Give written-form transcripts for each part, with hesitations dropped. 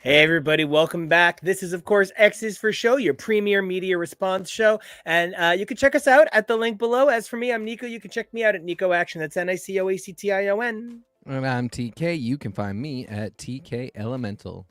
Hey everybody, welcome back. This is of course X is for Show, your premier media response show, and you can check us out at the link below. As for me, I'm Nico. You can check me out at Nico Action. That's NICOACTION. And I'm TK. You can find me at TK Elemental.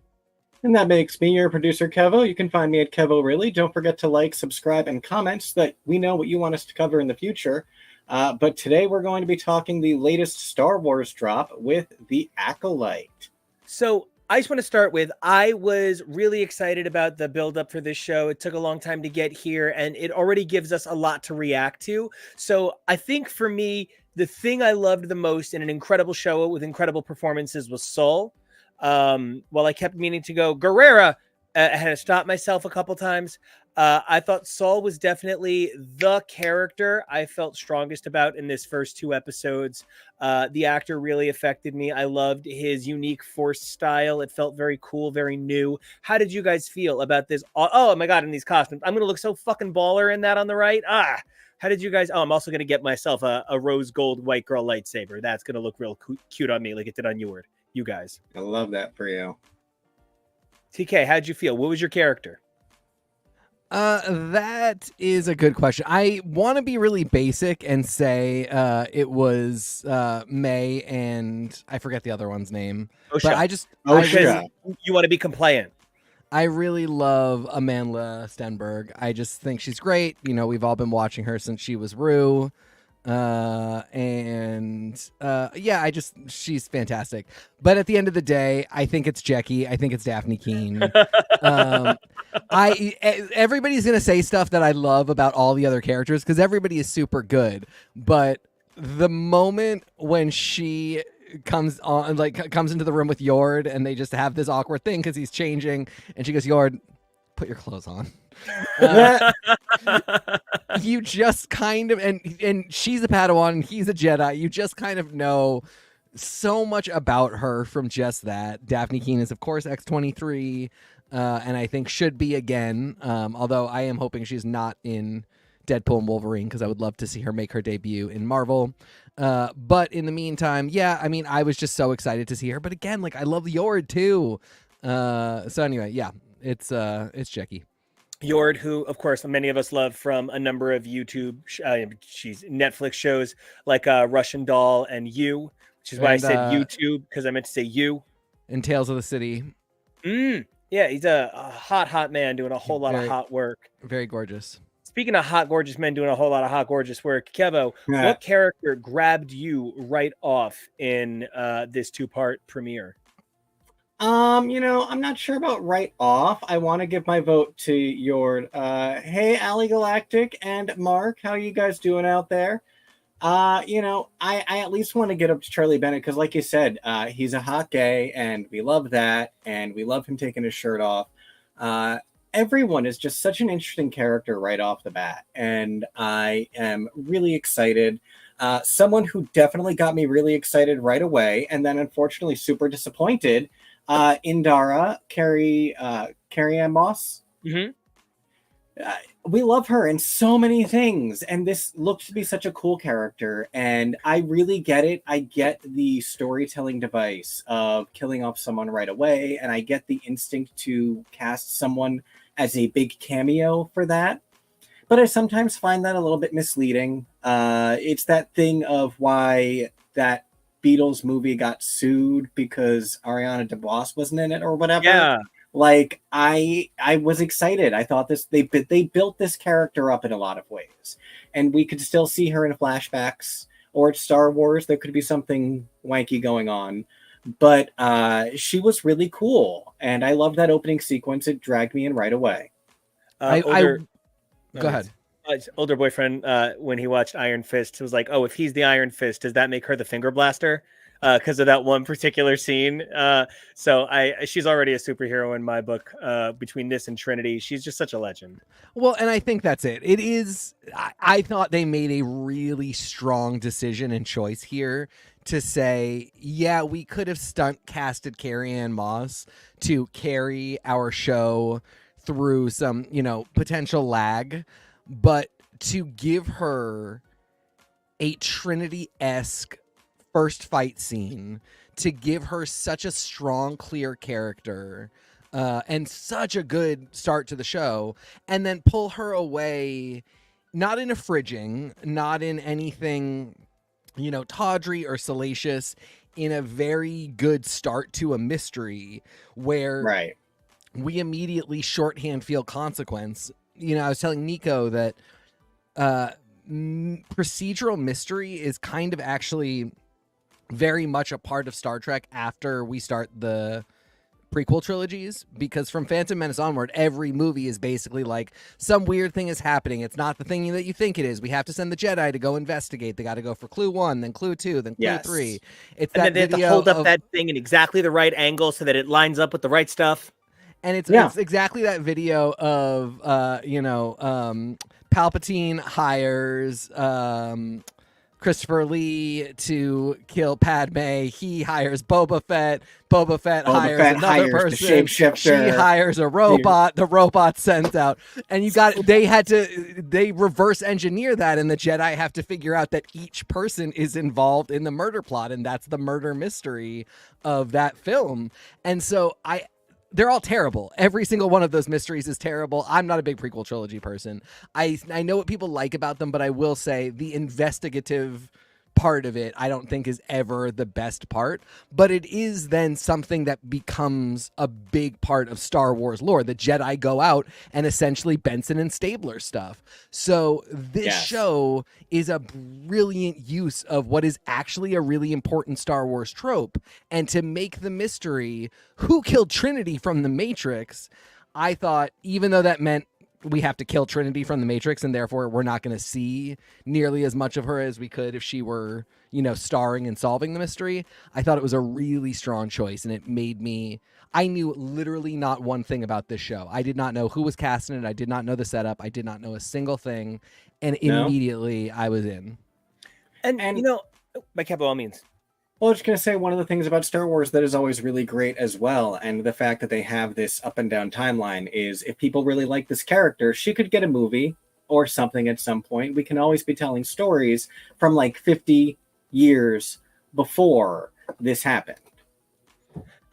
And that makes me your producer, Kevo. You can find me at Kevo Really. Don't forget to like, subscribe, and comment so that we know what you want us to cover in the future. But today we're going to be talking the latest Star Wars drop with the Acolyte. So I just want to start with, I was really excited about the build-up for this show. It took a long time to get here, and it already gives us a lot to react to. So I think for me, the thing I loved the most in an incredible show with incredible performances was Soul. While I kept meaning to go Guerrera, I had to stop myself a couple times. I thought Saul was definitely the character I felt strongest about in this first two episodes. The actor really affected me. I loved his unique force style. It felt very cool, very new. How did you guys feel about this? Oh my God, in these costumes. I'm going to look so fucking baller in that on the right. How did you guys? Oh, I'm also going to get myself a rose gold white girl lightsaber. That's going to look real cute on me like it did on Yord. You guys. I love that for you. TK, how'd you feel? What was your character? That is a good question. I want to be really basic and say it was May and I forget the other one's name. Osha. But I just Osha. You want to be compliant. I really love Amandla Stenberg. I just think she's great. You know, we've all been watching her since she was Rue. She's fantastic. But at the end of the day, I think it's Jackie. I think it's Daphne Keene. Everybody's gonna say stuff that I love about all the other characters because everybody is super good. But the moment when she comes into the room with Yord and they just have this awkward thing because he's changing, and she goes, "Yord, put your clothes on." You just kind of and she's a Padawan and he's a Jedi. You just kind of know so much about her from just that. Daphne Keene is of course X-23, and I think should be again. Although I am hoping she's not in Deadpool and Wolverine because I would love to see her make her debut in Marvel. But in the meantime, yeah, I mean, I was just so excited to see her. But again, like I love Yord too. So anyway, yeah, it's Jackie. Yord, who, of course, many of us love from a number of YouTube, Netflix shows like Russian Doll and You, which is why I said YouTube, because I meant to say You. And Tales of the City. Yeah, he's a hot man doing a whole lot of hot work. Very gorgeous. Speaking of hot, gorgeous men doing a whole lot of hot, gorgeous work, Kevo, what character grabbed you right off in this two-part premiere? I'm not sure about right off. I want to give my vote to Yord. Hey, Ali Galactic and Mark, how are you guys doing out there? I at least want to get up to Charlie Bennett because, like you said, he's a hot gay, and we love that, and we love him taking his shirt off. Everyone is just such an interesting character right off the bat, and I am really excited. Someone who definitely got me really excited right away, and then unfortunately super disappointed. Indara, Carrie-Anne Moss. Mm-hmm. We love her in so many things, and this looks to be such a cool character, and I really get it. I get the storytelling device of killing off someone right away, and I get the instinct to cast someone as a big cameo for that, but I sometimes find that a little bit misleading. It's that thing of why that Beatles movie got sued because Ariana DeBose wasn't in it or whatever. Yeah. Like I was excited. I thought they built this character up in a lot of ways, and we could still see her in flashbacks, or it's Star Wars. There could be something wanky going on, but she was really cool, and I love that opening sequence. It dragged me in right away. Go ahead. Older boyfriend, when he watched Iron Fist, was like, "Oh, if he's the Iron Fist, does that make her the Finger Blaster?" Because of that one particular scene. She's already a superhero in my book. Between this and Trinity, she's just such a legend. Well, and I think that's it. It is. I thought they made a really strong decision and choice here to say, yeah, we could have stunt casted Carrie-Anne Moss to carry our show through some, potential lag. But to give her a Trinity-esque first fight scene, to give her such a strong, clear character, and such a good start to the show, and then pull her away, not in a fridging, not in anything, tawdry or salacious, in a very good start to a mystery where Right. we immediately shorthand feel consequence. I was telling Nico that procedural mystery is kind of actually very much a part of Star Trek after we start the prequel trilogies, because from Phantom Menace onward, every movie is basically like some weird thing is happening. It's not the thing that you think it is. We have to send the Jedi to go investigate. They got to go for clue 1, then clue 2, then clue 3. It's and that then they have to video hold up of, that thing in exactly the right angle so that it lines up with the right stuff. and it's exactly that video of Palpatine hires Christopher Lee to kill Padme. He hires Boba Fett. Boba Fett hires another person. The shapeshifter. She hires a robot. The robot sends out, and they reverse engineer that, and the Jedi have to figure out that each person is involved in the murder plot, and that's the murder mystery of that film. And so they're all terrible. Every single one of those mysteries is terrible. I'm not a big prequel trilogy person. I know what people like about them, but I will say the investigative part of it I don't think is ever the best part, but it is then something that becomes a big part of Star Wars lore. The Jedi go out and essentially Benson and Stabler stuff. So this show is a brilliant use of what is actually a really important Star Wars trope, and to make the mystery who killed Trinity from the Matrix, I thought, even though that meant we have to kill Trinity from the Matrix, and therefore we're not going to see nearly as much of her as we could if she were, starring and solving the mystery, I thought it was a really strong choice, and it made me... I knew literally not one thing about this show. I did not know who was casting it. I did not know the setup. I did not know a single thing, and immediately I was in. And by Kevo, all means. Well, I was just going to say, one of the things about Star Wars that is always really great as well, and the fact that they have this up and down timeline, is if people really like this character, she could get a movie or something at some point. We can always be telling stories from like 50 years before this happened.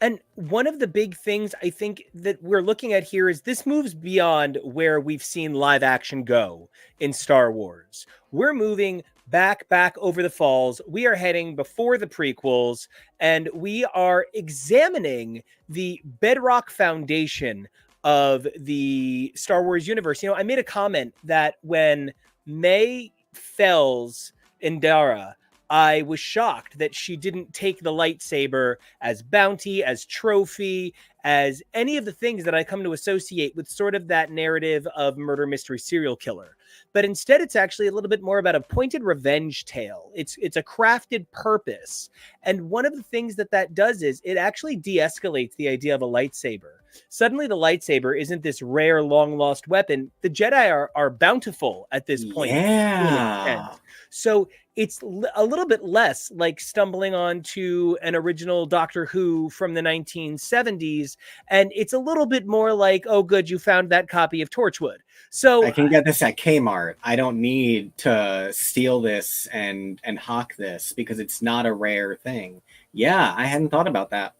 And one of the big things I think that we're looking at here is this moves beyond where we've seen live action go in Star Wars. We're moving back over the falls. We are heading before the prequels, and we are examining the bedrock foundation of the Star Wars universe. I made a comment that when May fells Indara, I was shocked that she didn't take the lightsaber as bounty, as trophy, as any of the things that I come to associate with sort of that narrative of murder mystery serial killer. But instead, it's actually a little bit more about a pointed revenge tale. It's a crafted purpose. And one of the things that does is it actually de-escalates the idea of a lightsaber. Suddenly, the lightsaber isn't this rare, long-lost weapon. The Jedi are bountiful at this point. Yeah. So it's a little bit less like stumbling onto an original Doctor Who from the 1970s. And it's a little bit more like, oh, good, you found that copy of Torchwood. So I can get this at Kmart. I don't need to steal this and hawk this because it's not a rare thing. Yeah, I hadn't thought about that.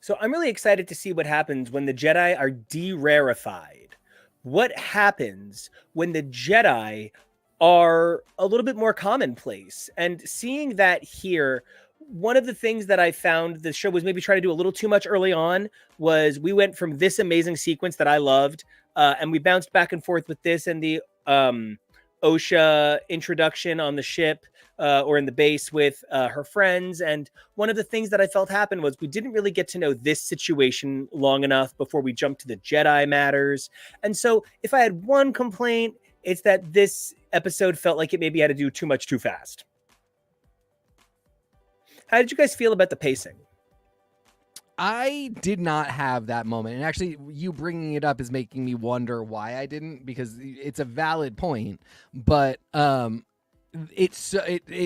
So I'm really excited to see what happens when the Jedi are de-rarefied. What happens when the Jedi are a little bit more commonplace? And seeing that here, one of the things that I found the show was maybe trying to do a little too much early on was we went from this amazing sequence that I loved, and we bounced back and forth with this and the Osha introduction on the ship or in the base with her friends. And one of the things that I felt happened was we didn't really get to know this situation long enough before we jumped to the Jedi matters. And so if I had one complaint, it's that this episode felt like it maybe had to do too much too fast. How did you guys feel about the pacing? I did not have that moment. And actually, you bringing it up is making me wonder why I didn't, because it's a valid point. But it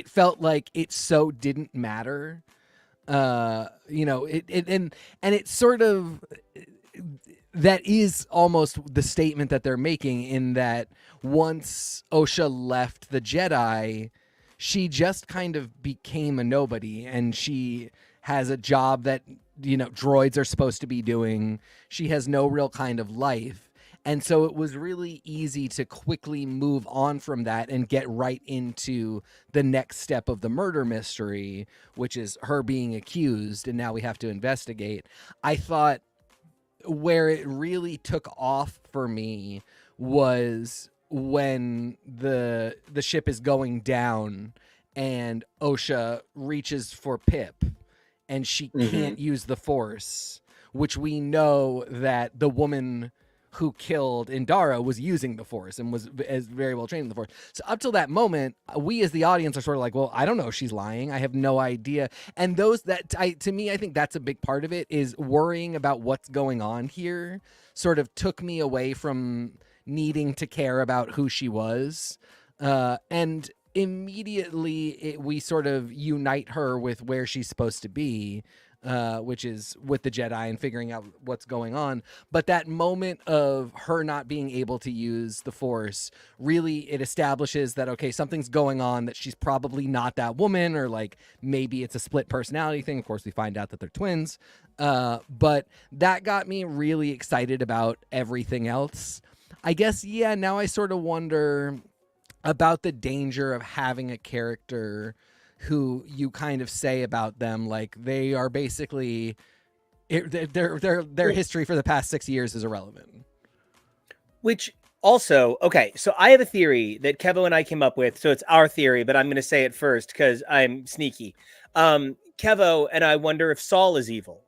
felt like it so didn't matter. And it's sort of... that is almost the statement that they're making, in that once Osha left the Jedi, she just kind of became a nobody, and she has a job that droids are supposed to be doing. She has no real kind of life. And so it was really easy to quickly move on from that and get right into the next step of the murder mystery, which is her being accused, and now we have to investigate. I thought where it really took off for me was when the ship is going down and Osha reaches for Pip and she can't use the Force, which we know that the woman who killed Indara was using the Force and was very well trained in the Force. So up till that moment, we as the audience are sort of like, well, I don't know if she's lying. I have no idea. And to me, I think that's a big part of it, is worrying about what's going on here sort of took me away from needing to care about who she was. And immediately we sort of unite her with where she's supposed to be, which is with the Jedi and figuring out what's going on. But that moment of her not being able to use the Force, really, it establishes that, okay, something's going on, that she's probably not that woman, or like maybe it's a split personality thing. Of course, we find out that they're twins. But that got me really excited about everything else. I guess, yeah, now I sort of wonder about the danger of having a character who you kind of say about them, like they are basically their history for the past 6 years is irrelevant. Which also, okay, so I have a theory that Kevo and I came up with. So it's our theory, but I'm going to say it first because I'm sneaky. Kevo and I wonder if Saul is evil.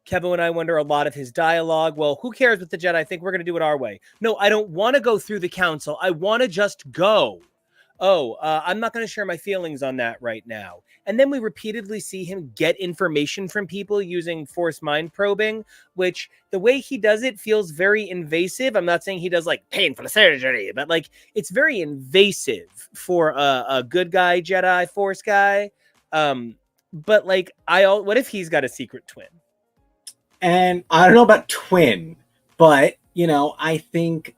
Kevo and I wonder a lot of his dialogue. Well, who cares with the Jedi? Think we're going to do it our way. No, I don't want to go through the council. I want to just go. I'm not going to share my feelings on that right now. And then we repeatedly see him get information from people using Force mind probing, which the way he does it feels very invasive. I'm not saying he does like painful surgery, but like it's very invasive for a good guy, Jedi Force guy. But like, what if he's got a secret twin? And I don't know about twin, but, I think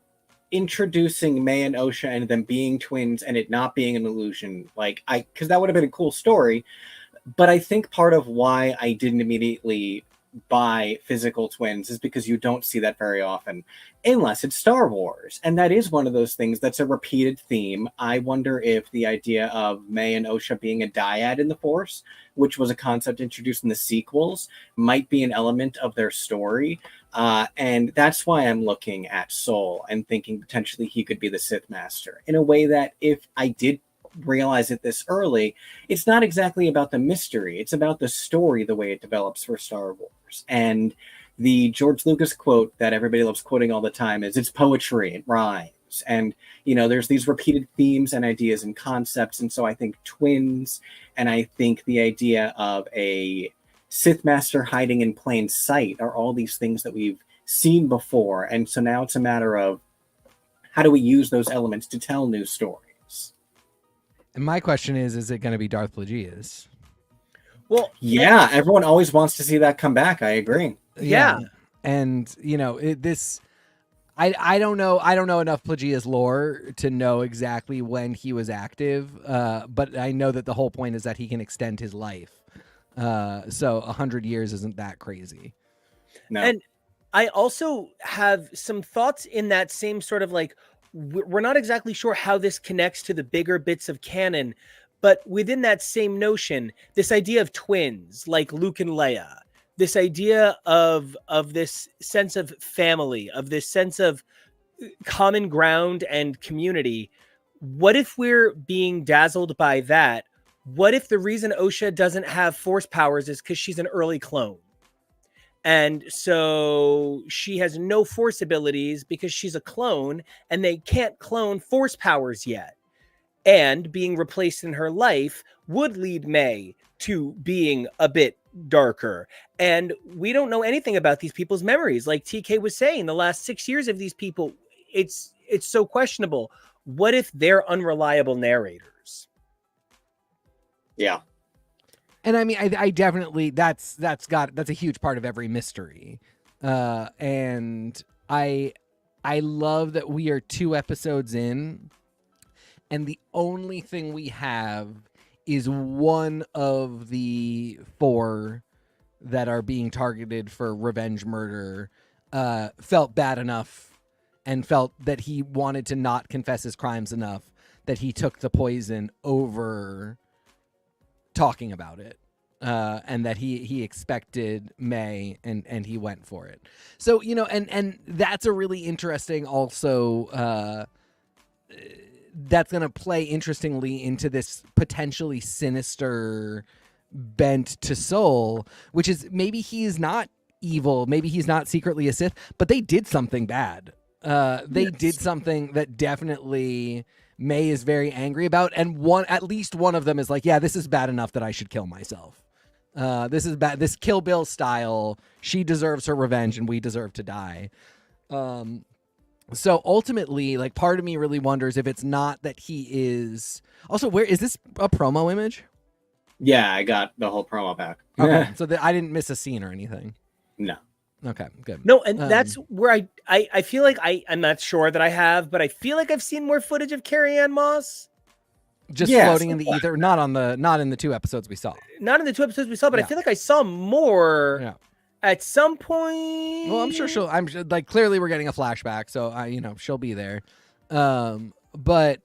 introducing May and Osha and them being twins and it not being an illusion, because that would have been a cool story. But I think part of why I didn't immediately buy physical twins is because you don't see that very often, unless it's Star Wars. And that is one of those things that's a repeated theme. I wonder if the idea of May and Osha being a dyad in the Force, which was a concept introduced in the sequels, might be an element of their story. And that's why I'm looking at Soul and thinking potentially he could be the Sith Master, in a way that if I did realize it this early, it's not exactly about the mystery. It's about the story, the way it develops for Star Wars. And the George Lucas quote that everybody loves quoting all the time is, it's poetry, it rhymes. And, there's these repeated themes and ideas and concepts. And so I think twins, and I think the idea of a Sith Master hiding in plain sight are all these things that we've seen before. And so now it's a matter of how do we use those elements to tell new stories? And my question is it going to be Darth Plagueis? Well, yeah, everyone always wants to see that come back. I agree. Yeah. And, I don't know. I don't know enough Plagueis lore to know exactly when he was active. But I know that the whole point is that he can extend his life. So 100 years isn't that crazy. No. And I also have some thoughts in that same sort of like, we're not exactly sure how this connects to the bigger bits of canon, but within that same notion, this idea of twins like Luke and Leia, this idea of this sense of family, of this sense of common ground and community. What if we're being dazzled by that? What if the reason Osha doesn't have Force powers is because she's an early clone? And so she has no Force abilities because she's a clone and they can't clone Force powers yet. And being replaced in her life would lead May to being a bit darker. And we don't know anything about these people's memories. Like TK was saying, the last 6 years of these people, it's so questionable. What if they're unreliable narrators? Yeah. And I mean, I definitely, that's a huge part of every mystery. And I love that we are 2 episodes in and the only thing we have is one of the 4 that are being targeted for revenge murder felt bad enough and felt that he wanted to not confess his crimes enough that he took the poison over talking about it. And that he expected May and he went for it. So, you know, and that's a really interesting also that's going to play interestingly into this potentially sinister bent to Soul, which is maybe he is not evil, maybe he's not secretly a Sith, but they did something bad. They did something that definitely May is very angry about, and at least one of them is like, yeah, this is bad enough that I should kill myself. This is bad. This Kill Bill style. She deserves her revenge, and we deserve to die. So ultimately, like, part of me really wonders if it's not that he is. Also, where is this a promo image? Yeah, I got the whole promo back. Okay, so I didn't miss a scene or anything. No. Okay, good. No, and that's where I feel like I'm not sure that I have, but I feel like I've seen more footage of Carrie-Anne Moss. Just floating in the ether, not in the 2 episode we saw. Not in the 2 episodes we saw, but I feel like I saw more at some point. Well, I'm sure like, clearly we're getting a flashback, so she'll be there. But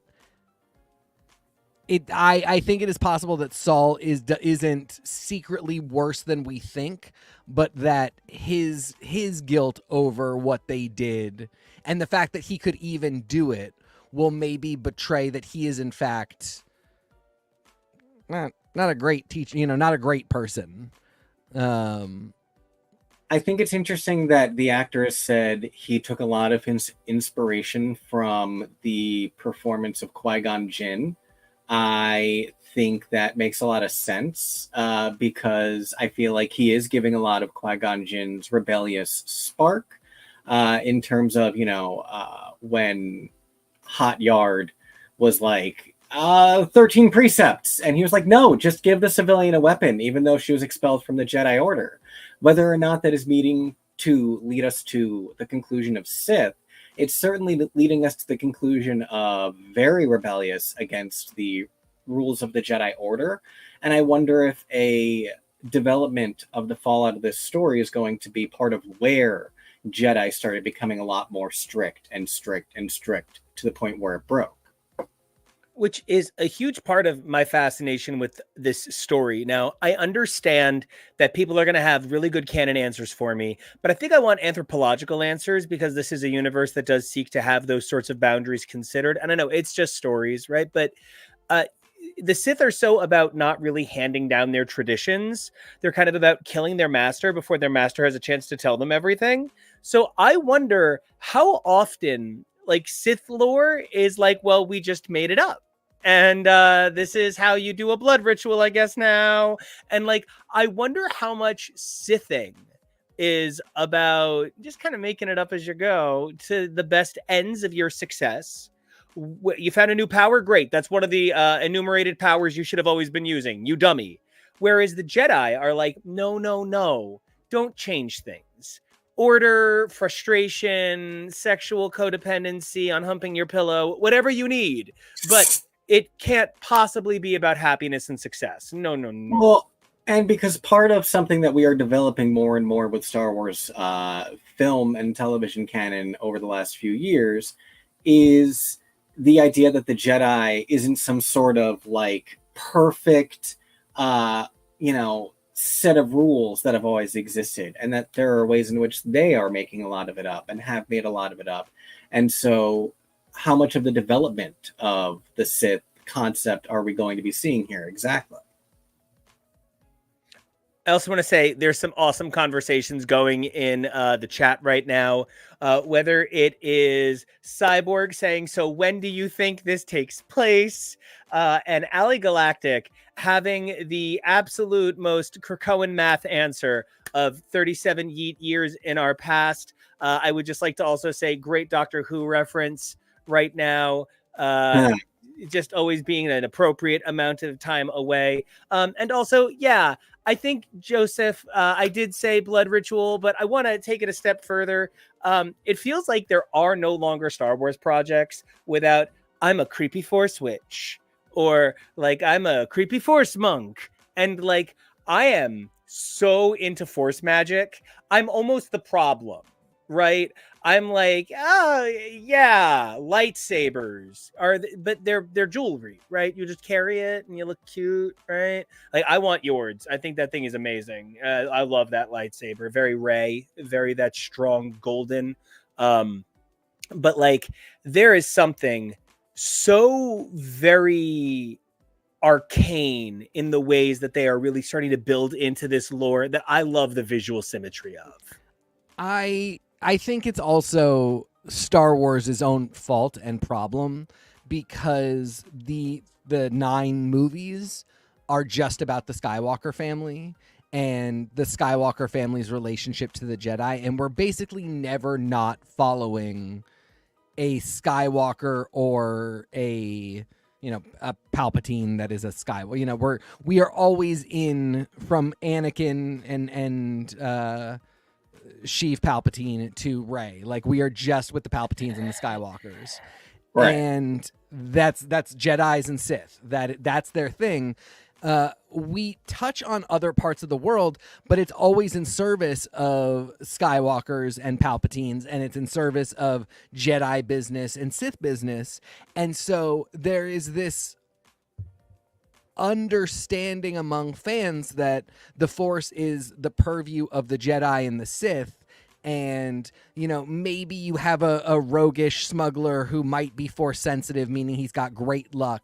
I think it is possible that Saul isn't secretly worse than we think, but that his guilt over what they did and the fact that he could even do it will maybe betray that he is in fact not a great teacher, not a great person. I think it's interesting that the actor has said he took a lot of his inspiration from the performance of Qui-Gon Jinn. I think that makes a lot of sense because I feel like he is giving a lot of Qui-Gon Jinn's rebellious spark in terms of, when Hot Yord was like, 13 precepts. And he was like, no, just give the civilian a weapon, even though she was expelled from the Jedi Order. Whether or not that is meeting to lead us to the conclusion of Sith, it's certainly leading us to the conclusion of very rebellious against the rules of the Jedi Order. And I wonder if a development of the fallout of this story is going to be part of where Jedi started becoming a lot more strict to the point where it broke. Which is a huge part of my fascination with this story. Now, I understand that people are going to have really good canon answers for me, but I think I want anthropological answers because this is a universe that does seek to have those sorts of boundaries considered. And I know it's just stories, right? But the Sith are so about not really handing down their traditions. They're kind of about killing their master before their master has a chance to tell them everything. So I wonder how often, like, Sith lore is like, well, we just made it up. And this is how you do a blood ritual, I guess, now. And, like, I wonder how much Sithing is about just kind of making it up as you go to the best ends of your success. You found a new power? Great. That's one of the enumerated powers you should have always been using, you dummy. Whereas the Jedi are like, no, don't change things. Order, frustration, sexual codependency on humping your pillow, whatever you need. But it can't possibly be about happiness and success. No. Well, and because part of something that we are developing more and more with Star Wars film and television canon over the last few years is the idea that the Jedi isn't some sort of like perfect, set of rules that have always existed, and that there are ways in which they are making a lot of it up and have made a lot of it up. And so how much of the development of the Sith concept are we going to be seeing here exactly? I also want to say there's some awesome conversations going in the chat right now, whether it is Cyborg saying, so when do you think this takes place? And Ali Galactic having the absolute most Krakoan math answer of 37 yeet years in our past. I would just like to also say great Doctor Who reference right now. Just always being an appropriate amount of time away. And also, I think, Joseph, I did say blood ritual, but I want to take it a step further. It feels like there are no longer Star Wars projects without I'm a creepy Force witch, or like I'm a creepy Force monk. And like I am so into force magic. I'm almost the problem, right? I'm like, oh yeah, lightsabers but they're jewelry, right? You just carry it and you look cute, right? Like I want Yord's. I think that thing is amazing. I love that lightsaber. Very Rey, very that strong golden. But like there is something so very arcane in the ways that they are really starting to build into this lore that I love the visual symmetry of. I think it's also Star Wars' own fault and problem because the 9 movies are just about the Skywalker family and the Skywalker family's relationship to the Jedi, and we're basically never not following a Skywalker or a Palpatine that is a Skywalker. We are always in from Anakin and Sheev Palpatine to Rey. Like we are just with the Palpatines and the Skywalkers. Right. And that's Jedis and Sith. That's their thing. We touch on other parts of the world, but it's always in service of Skywalkers and Palpatines, and it's in service of Jedi business and Sith business. And so there is this understanding among fans that the Force is the purview of the Jedi and the Sith. And, maybe you have a roguish smuggler who might be Force sensitive, meaning he's got great luck,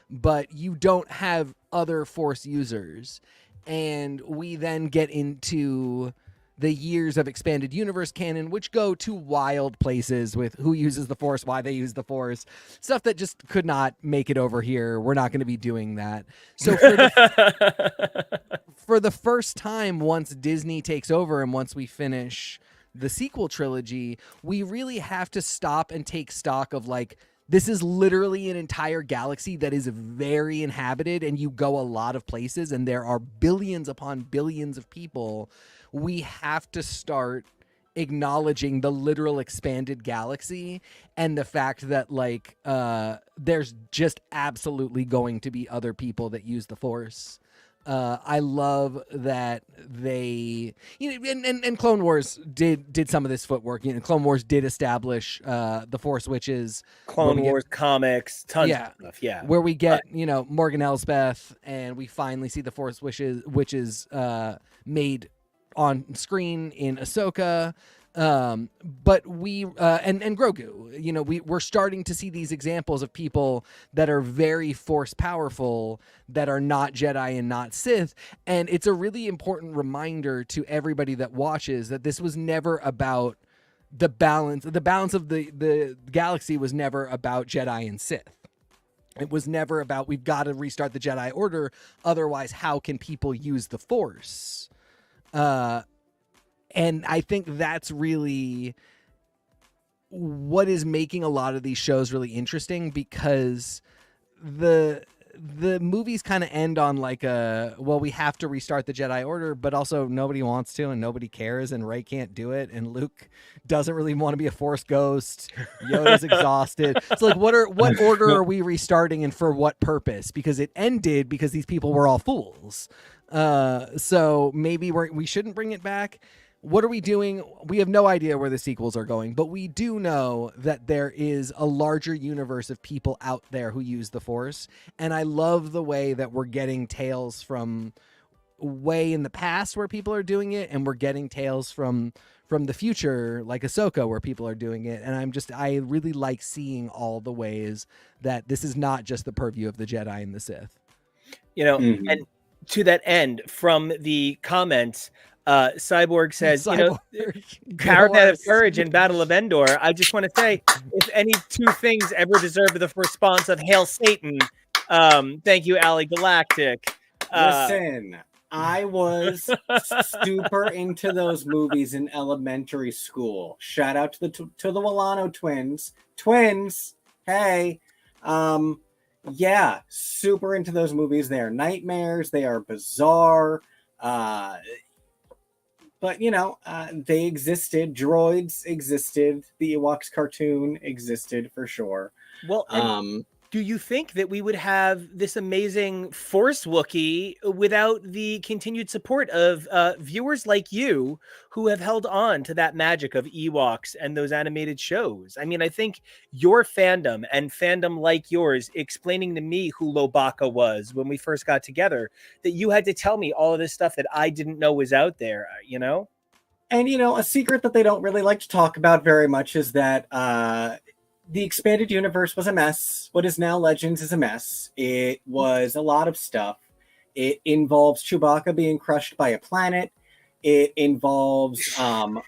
but you don't have other Force users. And we then get into the years of expanded universe canon, which go to wild places with who uses the Force, why they use the Force, stuff that just could not make it over here. We're not going to be doing that. So for the first time, once Disney takes over and once we finish the sequel trilogy, we really have to stop and take stock of like, this is literally an entire galaxy that is very inhabited, and you go a lot of places, and there are billions upon billions of people. We have to start acknowledging the literal expanded galaxy and the fact that like there's just absolutely going to be other people that use the Force. I love that they, and Clone Wars did some of this footwork. Clone Wars did establish the Force Witches. Clone Wars comics, tons of stuff. Yeah, where we get Morgan Elsbeth, and we finally see the Force witches made on screen in Ahsoka. But we and Grogu, we're starting to see these examples of people that are very Force powerful that are not Jedi and not Sith, and it's a really important reminder to everybody that watches that this was never about the balance of the galaxy was never about Jedi and Sith. It was never about we've got to restart the Jedi Order, otherwise how can people use the Force? And I think that's really what is making a lot of these shows really interesting, because the movies kind of end on like we have to restart the Jedi Order, but also nobody wants to and nobody cares, and Rey can't do it, and Luke doesn't really want to be a Force ghost. Yoda's exhausted. So like what order are we restarting and for what purpose? Because it ended because these people were all fools. So maybe we shouldn't bring it back. What are we doing? We have no idea where the sequels are going, but we do know that there is a larger universe of people out there who use the Force. And I love the way that we're getting tales from way in the past where people are doing it, and we're getting tales from the future, like Ahsoka, where people are doing it. And I really like seeing all the ways that this is not just the purview of the Jedi and the Sith. And to that end, from the comments, Cyborg says, Caravan of Courage and Battle of Endor. I just want to say, if any two things ever deserve the response of Hail Satan, thank you, Ali Galactic. Listen, I was super into those movies in elementary school. Shout out to the Wilano twins. Hey. Yeah, super into those movies. They are nightmares. They are bizarre. But, they existed. Droids existed. The Ewoks cartoon existed for sure. Well, do you think that we would have this amazing Force Wookiee without the continued support of viewers like you who have held on to that magic of Ewoks and those animated shows? I mean, I think your fandom and fandom like yours explaining to me who Lobaka was when we first got together, that you had to tell me all of this stuff that I didn't know was out there, you know? And, a secret that they don't really like to talk about very much is that the expanded universe was a mess. What is now Legends is a mess. It was a lot of stuff. It involves Chewbacca being crushed by a planet. It involves one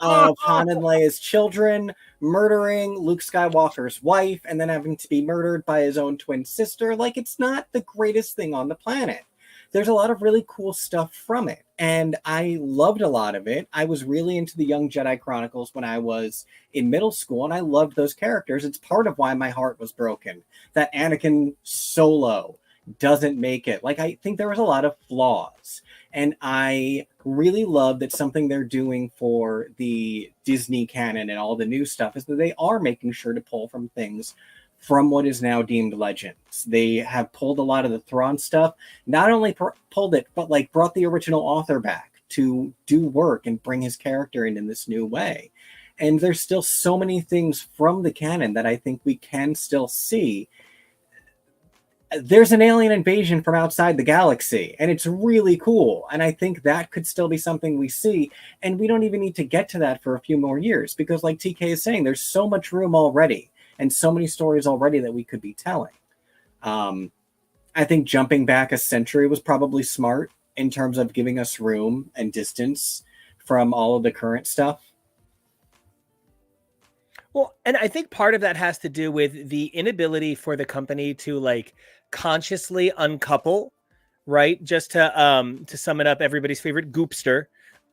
of Han and Leia's children murdering Luke Skywalker's wife and then having to be murdered by his own twin sister. Like, it's not the greatest thing on the planet. There's a lot of really cool stuff from it, and I loved a lot of it. I was really into the Young Jedi Chronicles when I was in middle school, and I loved those characters. It's part of why my heart was broken, that Anakin Solo doesn't make it. Like, I think there was a lot of flaws, and I really love that something they're doing for the Disney canon and all the new stuff is that they are making sure to pull from things from what is now deemed Legends. They have pulled a lot of the Thrawn stuff, not only pulled it, but like brought the original author back to do work and bring his character in this new way. And there's still so many things from the canon that I think we can still see. There's an alien invasion from outside the galaxy, and it's really cool. And I think that could still be something we see. And we don't even need to get to that for a few more years, because like TK is saying, there's so much room already and so many stories already that we could be telling. I think jumping back a century was probably smart in terms of giving us room and distance from all of the current stuff. Well, and I think part of that has to do with the inability for the company to like consciously uncouple, right? Just to sum it up, everybody's favorite goopster,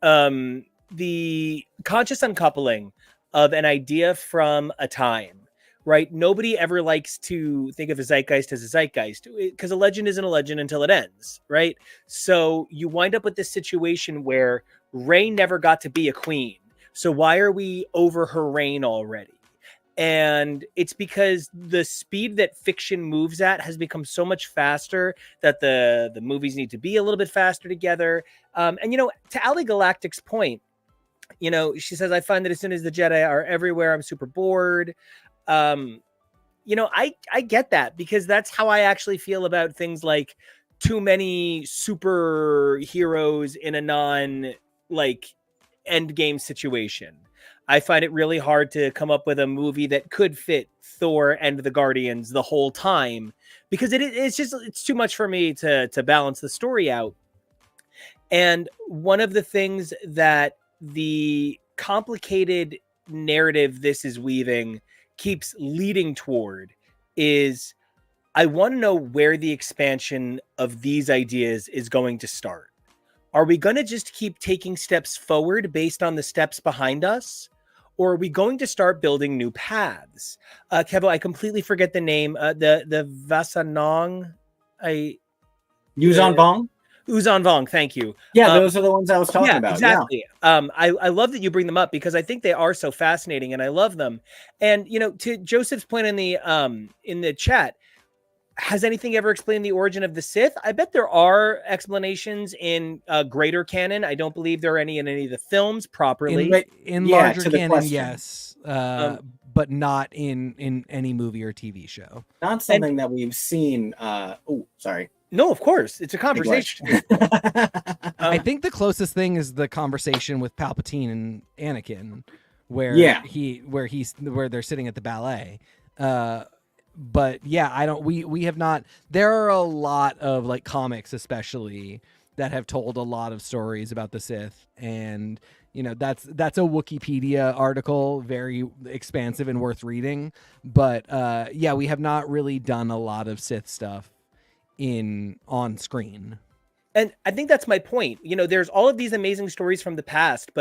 the conscious uncoupling of an idea from a time. Right? Nobody ever likes to think of a zeitgeist as a zeitgeist because a legend isn't a legend until it ends, right? So you wind up with this situation where Rey never got to be a queen. So why are we over her reign already? And it's because the speed that fiction moves at has become so much faster that the movies need to be a little bit faster together. And, to Ali Galactic's point, she says, I find that as soon as the Jedi are everywhere, I'm super bored. I get that because that's how I actually feel about things like too many superheroes in a non end game situation. I find it really hard to come up with a movie that could fit Thor and the Guardians the whole time because it's too much for me to balance the story out. And one of the things that the complicated narrative this is weaving keeps leading toward is I want to know where the expansion of these ideas is going to start. Are we going to just keep taking steps forward based on the steps behind us? Or are we going to start building new paths? Kevo, I completely forget the name. The Vasanong. Yuzon Vong? Uzan Vong, thank you. Yeah, those are the ones I was talking about. Exactly. Yeah. I love that you bring them up because I think they are so fascinating and I love them. And to Joseph's point in the chat, has anything ever explained the origin of the Sith? I bet there are explanations in greater canon. I don't believe there are any in any of the films properly. In larger canon, yes. But not in any movie or TV show. Not something that we've seen. Sorry. No, of course. It's a conversation. I think the closest thing is the conversation with Palpatine and Anakin, where they're sitting at the ballet. But yeah, we have not. There are a lot of like comics, especially, that have told a lot of stories about the Sith, and that's a Wikipedia article, very expansive and worth reading. But we have not really done a lot of Sith stuff on screen. And I think that's my point. There's all of these amazing stories from the past,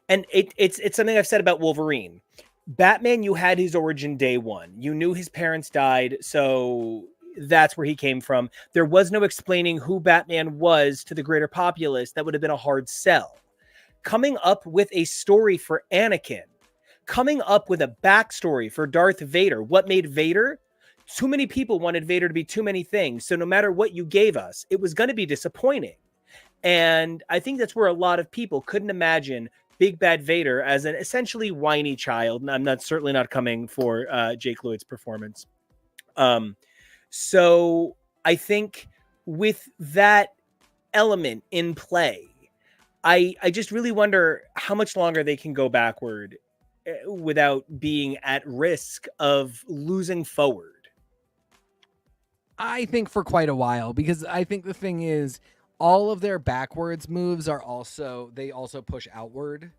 and it's something I've said about Wolverine. Batman, you had his origin day one. You knew his parents died, so that's where he came from. There was no explaining who Batman was to the greater populace. That would have been a hard sell. Coming up with a story for Anakin, coming up with a backstory for Darth Vader, what made Vader, too many people wanted Vader to be too many things. So no matter what you gave us, it was going to be disappointing. And I think that's where a lot of people couldn't imagine Big Bad Vader as an essentially whiny child. And I'm certainly not coming for Jake Lloyd's performance. So I think with that element in play, I just really wonder how much longer they can go backward without being at risk of losing forward. I think for quite a while, because I think the thing is, all of their backwards moves are also push outward.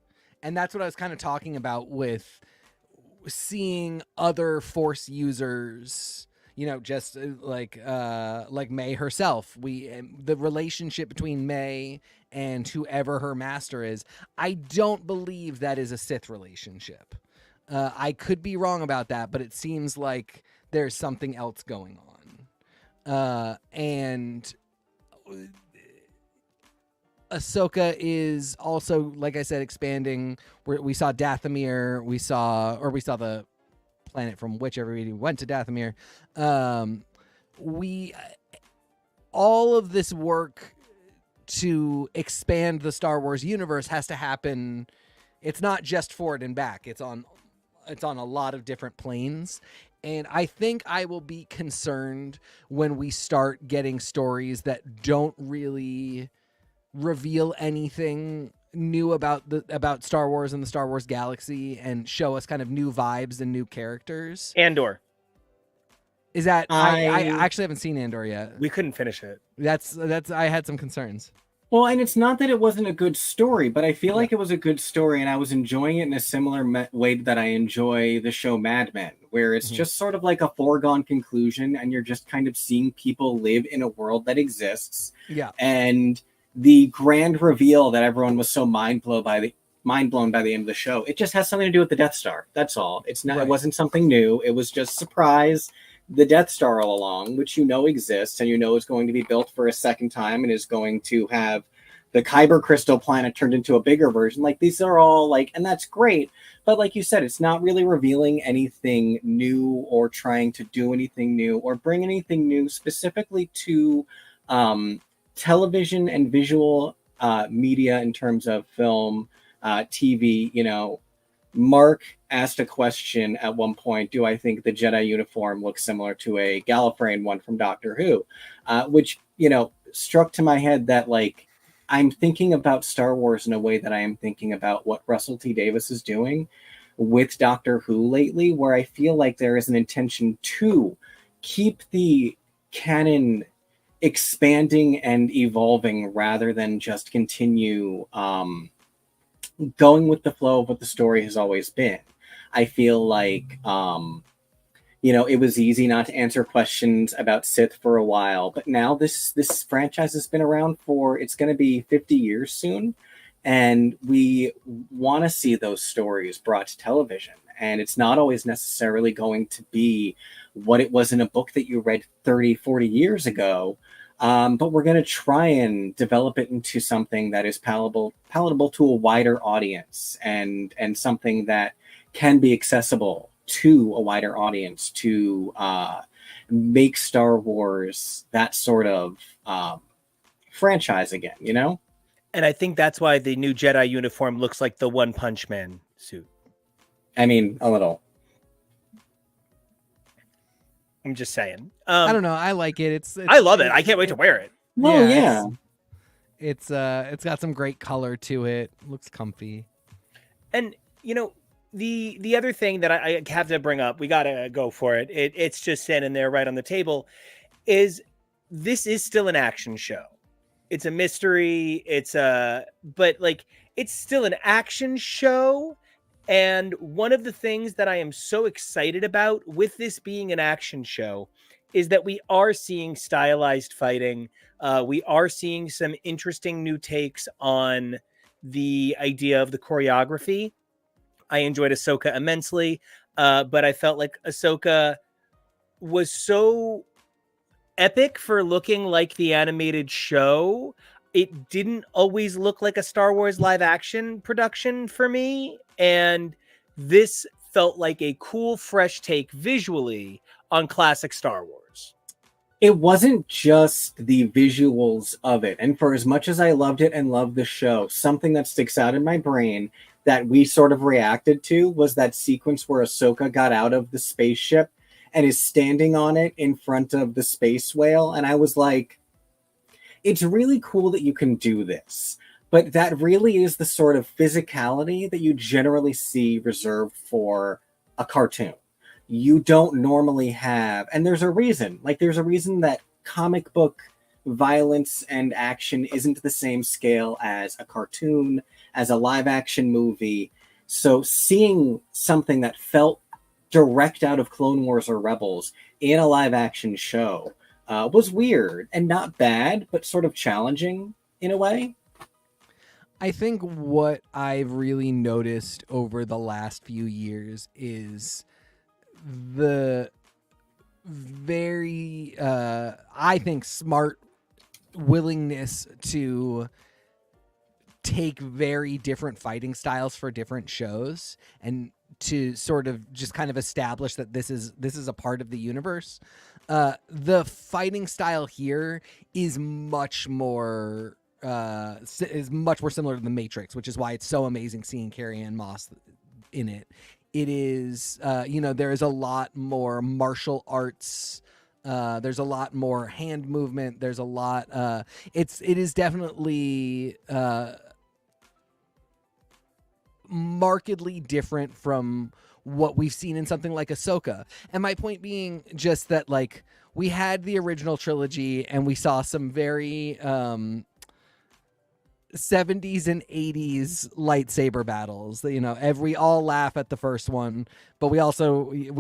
And that's what I was kind of talking about with seeing other Force users, just like May herself. The relationship between May and whoever her master is, I don't believe that is a Sith relationship. I could be wrong about that, but it seems like there's something else going on. And Ahsoka is also, like I said, expanding. We saw Dathomir. We saw the planet from which everybody went to Dathomir. All of this work to expand the Star Wars universe has to happen. It's not just forward and back. It's on a lot of different planes. And I think I will be concerned when we start getting stories that don't really reveal anything new about Star Wars and the Star Wars galaxy and show us kind of new vibes and new characters. Andor. Is that I actually haven't seen Andor yet. We couldn't finish it. That's I had some concerns. Well, and it's not that it wasn't a good story, but I feel like it was a good story, and I was enjoying it in a similar way that I enjoy the show Mad Men, where it's just sort of like a foregone conclusion, and you're just kind of seeing people live in a world that exists. Yeah. And the grand reveal that everyone was so mind blown by the end of the show, it just has something to do with the Death Star. That's all. It's not. Right. It wasn't something new. It was just surprise. The Death Star all along, which exists and is going to be built for a second time and is going to have the Kyber crystal planet turned into a bigger version. Like, these are all and that's great. But like you said, it's not really revealing anything new or trying to do anything new or bring anything new specifically to television and visual media in terms of film, TV. Mark asked a question at one point, do I think the Jedi uniform looks similar to a Gallifreyan one from Doctor Who? Which, struck to my head that, I'm thinking about Star Wars in a way that I am thinking about what Russell T. Davies is doing with Doctor Who lately, where I feel like there is an intention to keep the canon expanding and evolving rather than just continue going with the flow of what the story has always been. I feel like, it was easy not to answer questions about Sith for a while, but now this franchise has been around it's going to be 50 years soon, and we want to see those stories brought to television. And it's not always necessarily going to be what it was in a book that you read 30, 40 years ago. But we're going to try and develop it into something that is palatable to a wider audience and something that can be accessible to a wider audience to make Star Wars that sort of franchise again, And I think that's why the new Jedi uniform looks like the One Punch Man suit. I mean, a little. I'm just saying. I don't know. I like it. I love it. I can't wait to wear it. Oh yeah. It's got some great color to it. Looks comfy. And the other thing that I have to bring up, we gotta go for it. It's just standing there right on the table. This is still an action show. It's a mystery. But it's still an action show. And one of the things that I am so excited about with this being an action show is that we are seeing stylized fighting. We are seeing some interesting new takes on the idea of the choreography. I enjoyed Ahsoka immensely, but I felt like Ahsoka was so epic for looking like the animated show. It didn't always look like a Star Wars live action production for me. And this felt like a cool, fresh take visually on classic Star Wars. It wasn't just the visuals of it. And for as much as I loved it and loved the show, something that sticks out in my brain that we sort of reacted to was that sequence where Ahsoka got out of the spaceship and is standing on it in front of the space whale. And I was like, it's really cool that you can do this. But that really is the sort of physicality that you generally see reserved for a cartoon. You don't normally have, and there's a reason. Like, there's a reason that comic book violence and action isn't the same scale as a cartoon, as a live action movie. So seeing something that felt direct out of Clone Wars or Rebels in a live action show was weird and not bad, but sort of challenging in a way. I think what I've really noticed over the last few years is the very, I think, smart willingness to take very different fighting styles for different shows and to sort of just kind of establish that this is a part of the universe. The fighting style here is much more similar to the Matrix, which is why it's so amazing seeing Carrie-Anne Moss in it. It is, there is a lot more martial arts. There's a lot more hand movement. There's a lot. It is definitely markedly different from what we've seen in something like Ahsoka. And my point being just that, like, we had the original trilogy and we saw some very 70s and 80s lightsaber battles. We all laugh at the first one, but we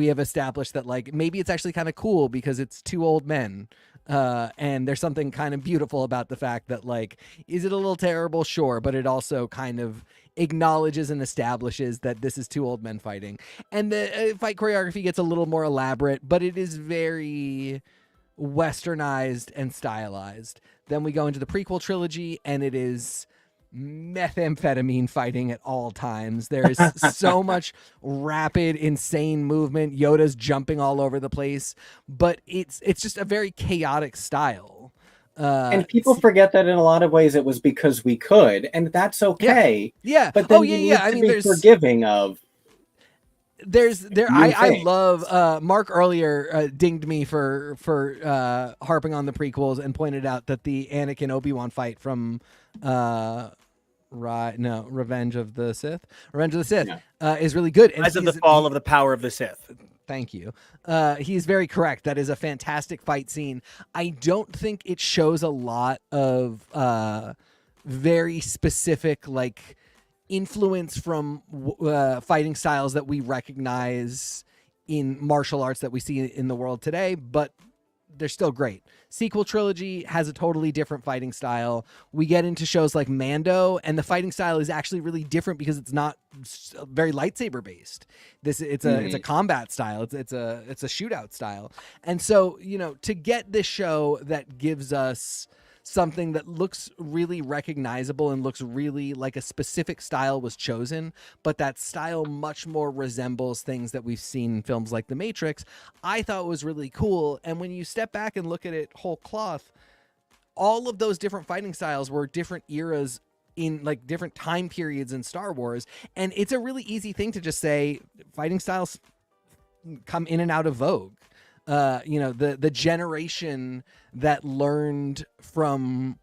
have established that, like, maybe it's actually kind of cool because it's two old men. And there's something kind of beautiful about the fact that, like, is it a little terrible? Sure. But it also kind of acknowledges and establishes that this is two old men fighting. And the fight choreography gets a little more elaborate, but it is very westernized and stylized. Then we go into the prequel trilogy, and it is methamphetamine fighting at all times. There is so much rapid, insane movement. Yoda's jumping all over the place, but it's just a very chaotic style. And people forget that in a lot of ways it was because we could, and that's okay. Yeah. But then you need to be forgiving of. I love Mark earlier dinged me for harping on the prequels and pointed out that the Anakin Obi-Wan fight from Revenge of the Sith is really good. Rise of the Fall of the Power of the Sith. Thank you. He's very correct. That is a fantastic fight scene. I don't think it shows a lot of very specific, like, influence from fighting styles that we recognize in martial arts that we see in the world today, but they're still great. Sequel trilogy has a totally different fighting style. We get into shows like Mando, and the fighting style is actually really different because it's not very lightsaber based. It's a combat style. It's a shootout style. And so, to get this show that gives us something that looks really recognizable and looks really like a specific style was chosen, but that style much more resembles things that we've seen in films like The Matrix, I thought was really cool. And when you step back and look at it whole cloth, all of those different fighting styles were different eras in, like, different time periods in Star Wars. And it's a really easy thing to just say fighting styles come in and out of vogue. The generation that learned around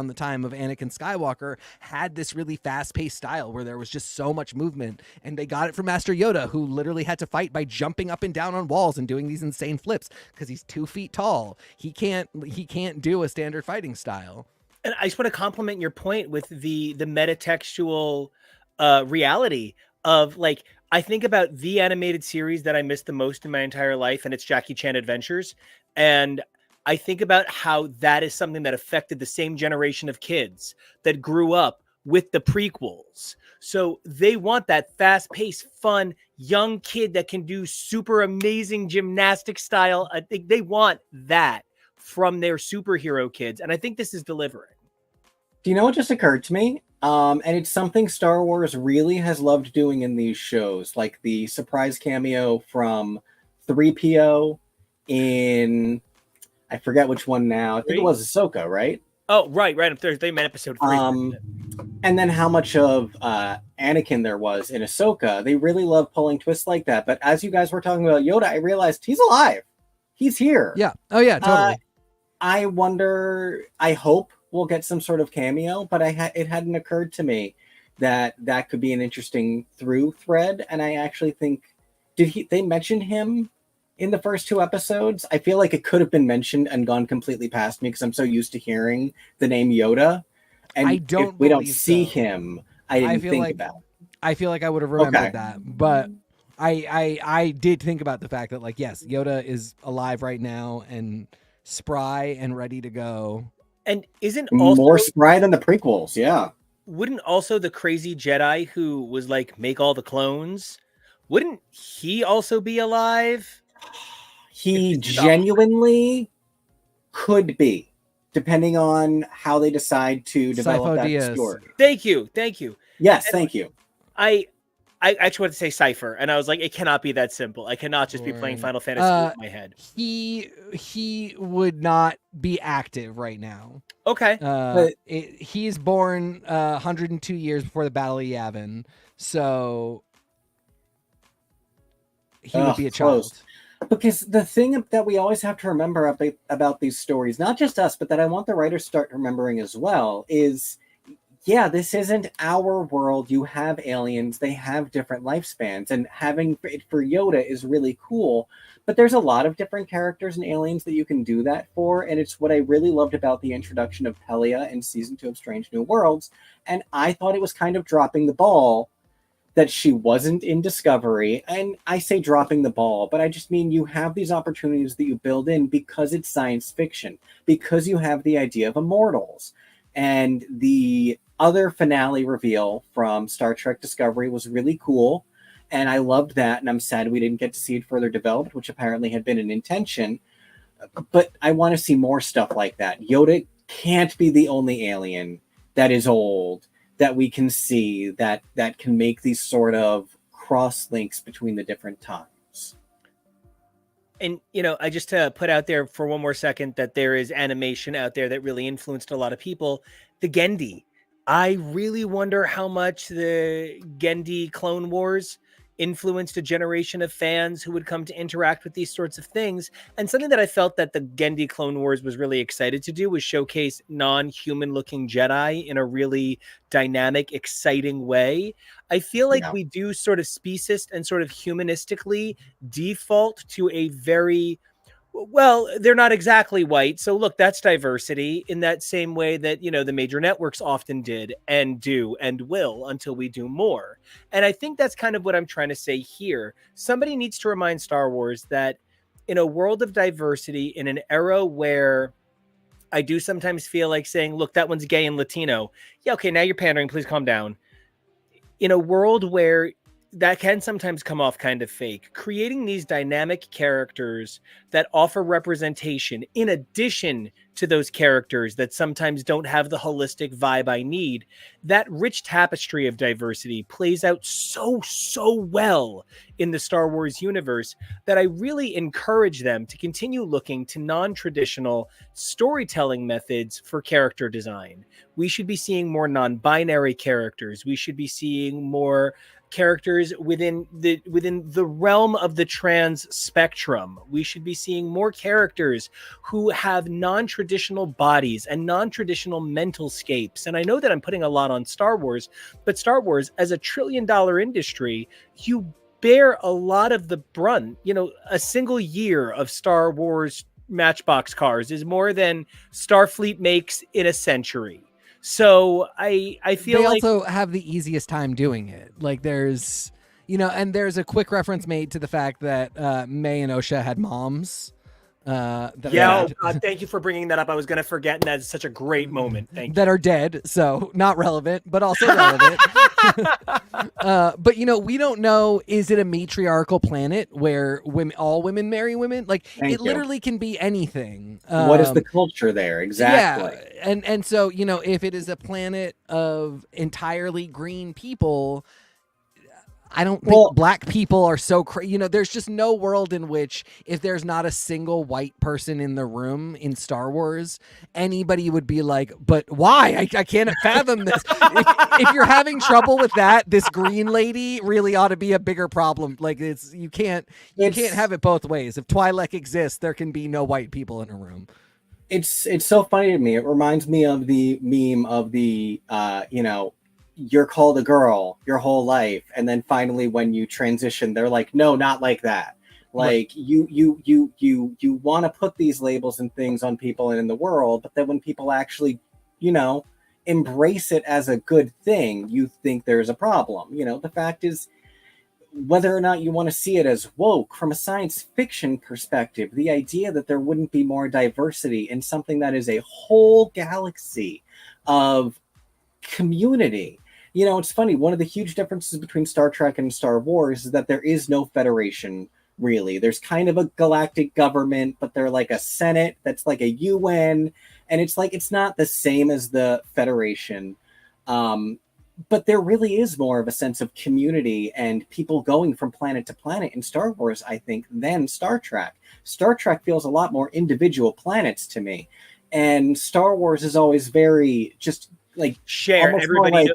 the time of Anakin Skywalker had this really fast-paced style where there was just so much movement, and they got it from Master Yoda, who literally had to fight by jumping up and down on walls and doing these insane flips because he's 2 feet tall. He can't do a standard fighting style. And I just want to compliment your point with the metatextual reality of, like, I think about the animated series that I missed the most in my entire life, and it's Jackie Chan Adventures. And I think about how that is something that affected the same generation of kids that grew up with the prequels. So they want that fast-paced, fun, young kid that can do super amazing gymnastic style. I think they want that from their superhero kids. And I think this is delivering. Do you know what just occurred to me? And it's something Star Wars really has loved doing in these shows, like the surprise cameo from 3PO in, I forget which one now. I think it was Ahsoka, right? Oh, right. Up there. They meant episode 3. And then how much of Anakin there was in Ahsoka. They really love pulling twists like that. But as you guys were talking about Yoda, I realized he's alive. He's here. Yeah. Oh, yeah, totally. I wonder, I hope we'll get some sort of cameo, but it hadn't occurred to me that could be an interesting through thread. And I actually think, they mention him in the first 2 episodes? I feel like it could have been mentioned and gone completely past me because I'm so used to hearing the name Yoda. And if we don't see him, I didn't think about it. I feel like I would have remembered that. But I did think about the fact that, like, yes, Yoda is alive right now and spry and ready to go. And isn't also more spry than the prequels, yeah. Wouldn't also the crazy Jedi who was like, make all the clones, wouldn't he also be alive? He genuinely could be, depending on how they decide to develop that story. Thank you. Yes, thank you. I actually wanted to say Cypher, and I was like, it cannot be that simple. I cannot just be playing Final Fantasy in my head. He would not be active right now. Okay. He's born 102 years before the Battle of Yavin, so he would be a child. Close. Because the thing that we always have to remember about these stories, not just us, but that I want the writers to start remembering as well, is, yeah, this isn't our world. You have aliens. They have different lifespans. And having it for Yoda is really cool. But there's a lot of different characters and aliens that you can do that for. And it's what I really loved about the introduction of Pelia in Season 2 of Strange New Worlds. And I thought it was kind of dropping the ball that she wasn't in Discovery. And I say dropping the ball, but I just mean you have these opportunities that you build in because it's science fiction, because you have the idea of immortals. And the other finale reveal from Star Trek Discovery was really cool. And I loved that. And I'm sad we didn't get to see it further developed, which apparently had been an intention. But I want to see more stuff like that. Yoda can't be the only alien that is old that we can see that can make these sort of cross links between the different times. And, I just put out there for one more second that there is animation out there that really influenced a lot of people. The Genndy. I really wonder how much the Genndy Clone Wars influenced a generation of fans who would come to interact with these sorts of things. And something that I felt that the Genndy Clone Wars was really excited to do was showcase non-human looking Jedi in a really dynamic, exciting way. I feel like we do sort of speciest and sort of humanistically default to a very, well, they're not exactly white. So look, that's diversity in that same way that, the major networks often did and do and will until we do more. And I think that's kind of what I'm trying to say here. Somebody needs to remind Star Wars that in a world of diversity, in an era where I do sometimes feel like saying, look, that one's gay and Latino. Yeah, okay, now you're pandering. Please calm down. In a world where that can sometimes come off kind of fake, creating these dynamic characters that offer representation in addition to those characters that sometimes don't have the holistic vibe I need, that rich tapestry of diversity plays out so well in the Star Wars universe that I really encourage them to continue looking to non-traditional storytelling methods for character design. We should be seeing more non-binary characters. We should be seeing more characters within the realm of the trans spectrum. We should be seeing more characters who have non-traditional bodies and non-traditional mental scapes. And I know that I'm putting a lot on Star Wars, but Star Wars, as a $1 trillion industry, you bear a lot of the brunt. A single year of Star Wars Matchbox cars is more than Starfleet makes in a century. So I feel they like also have the easiest time doing it. Like there's, and there's a quick reference made to the fact that May and Osha had moms. That Yeah, are dead. thank you for bringing that up. I was going to forget, and that's such a great moment. Thank you. That are dead, so not relevant, but also relevant. But we don't know, is it a matriarchal planet where all women marry women? Like, Thank you. Literally can be anything. What is the culture there? Exactly. Yeah, and so, if it is a planet of entirely green people, I don't think black people are so crazy. There's just no world in which, if there's not a single white person in the room in Star Wars, anybody would be like, but why? I can't fathom this. If you're having trouble with that, this green lady really ought to be a bigger problem. Like, you can't have it both ways. If Twi'lek exists, there can be no white people in a room. It's so funny to me. It reminds me of the meme of the you're called a girl your whole life, and then finally when you transition, they're like, no, not like that. Like, right. you want to put these labels and things on people and in the world, but then when people actually, embrace it as a good thing, you think there's a problem. The fact is, whether or not you want to see it as woke, from a science fiction perspective, the idea that there wouldn't be more diversity in something that is a whole galaxy of community. It's funny. One of the huge differences between Star Trek and Star Wars is that there is no federation, really. There's kind of a galactic government, but they're like a Senate that's like a UN. And it's like, it's not the same as the Federation. But there really is more of a sense of community and people going from planet to planet in Star Wars, I think, than Star Trek. Star Trek feels a lot more individual planets to me. And Star Wars is always very just like share everybody.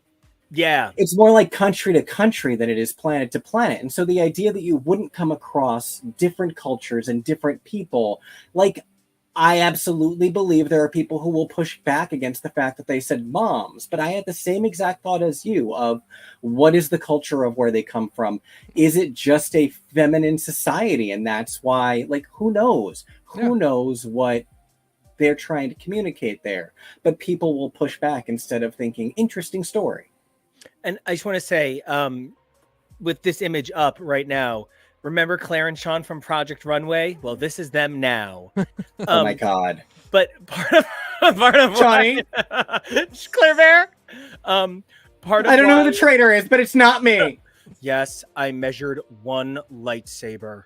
Yeah. It's more like country to country than it is planet to planet. And so the idea that you wouldn't come across different cultures and different people, like, I absolutely believe there are people who will push back against the fact that they said moms, but I had the same exact thought as you of what is the culture of where they come from? Is it just a feminine society? And that's why, like, who knows? Who knows what they're trying to communicate there? But people will push back instead of thinking, interesting story. And I just want to say, with this image up right now, remember Claire and Sean from Project Runway? Well, this is them now. Oh my God. But part of Johnny, Claire Bear. I don't know who the traitor is, but it's not me. Yes, I measured one lightsaber.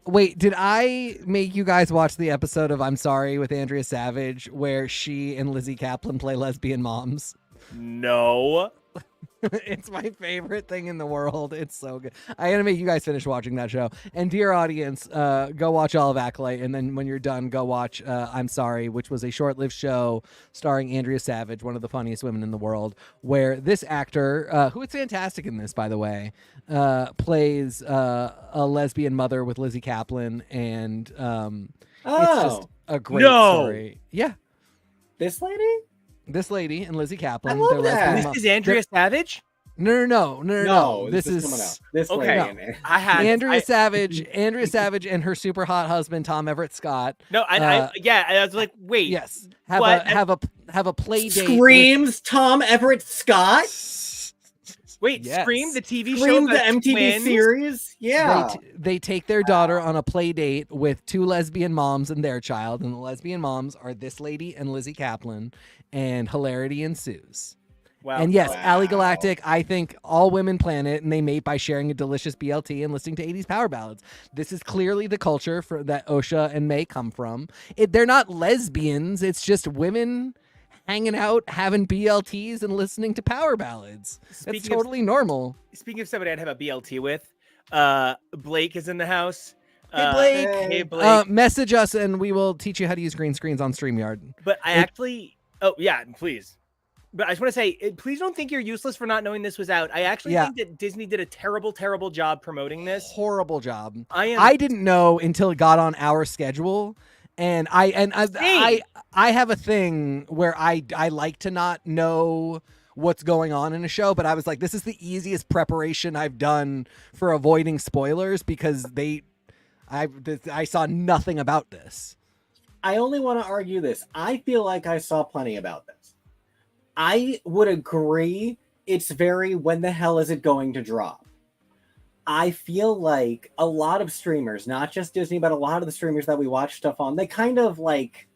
Wait, did I make you guys watch the episode of I'm Sorry with Andrea Savage where she and Lizzie Kaplan play lesbian moms? No. It's my favorite thing in the world. It's so good. I gotta make you guys finish watching that show. And dear audience, go watch all of Acolyte, and then when you're done, go watch I'm Sorry, which was a short-lived show starring Andrea Savage, one of the funniest women in the world, where this actor, who is fantastic in this, by the way, plays a lesbian mother with Lizzie Kaplan, and it's just a great story. Yeah. This lady? This lady and Lizzie Kaplan. I love that. This is Andrea Savage? No. This is someone else. This okay. lady. No. Andrea Savage and her super hot husband Tom Everett Scott. No, I was like, wait. Yes, have a play date. Screams Tom Everett Scott. Wait, yes. Scream, the TV Scream, show, the MTV twins? series. Yeah, they take their daughter on a play date with two lesbian moms and their child, and the lesbian moms are this lady and Lizzie Kaplan, and hilarity ensues. Wow. And yes, Ally Galactic, I think all women planet, and they mate by sharing a delicious BLT and listening to 80s power ballads. This is clearly the culture that Osha and May come from. They're not lesbians. It's just women hanging out, having BLTs, and listening to power ballads. That's totally normal. Speaking of somebody I'd have a BLT with, Blake is in the house. Hey, Blake. Hey, Blake. Message us, and we will teach you how to use green screens on StreamYard. But I actually... Oh, yeah, please. But I just want to say, please don't think you're useless for not knowing this was out. I actually think that Disney did a terrible, terrible job promoting this. Horrible job. I didn't know until it got on our schedule. And I have a thing where I like to not know what's going on in a show, but I was like, this is the easiest preparation I've done for avoiding spoilers because I saw nothing about this. I only want to argue this. I feel like I saw plenty about this. I would agree it's very when the hell is it going to drop? I feel like a lot of streamers, not just Disney, but a lot of the streamers that we watch stuff on, they kind of like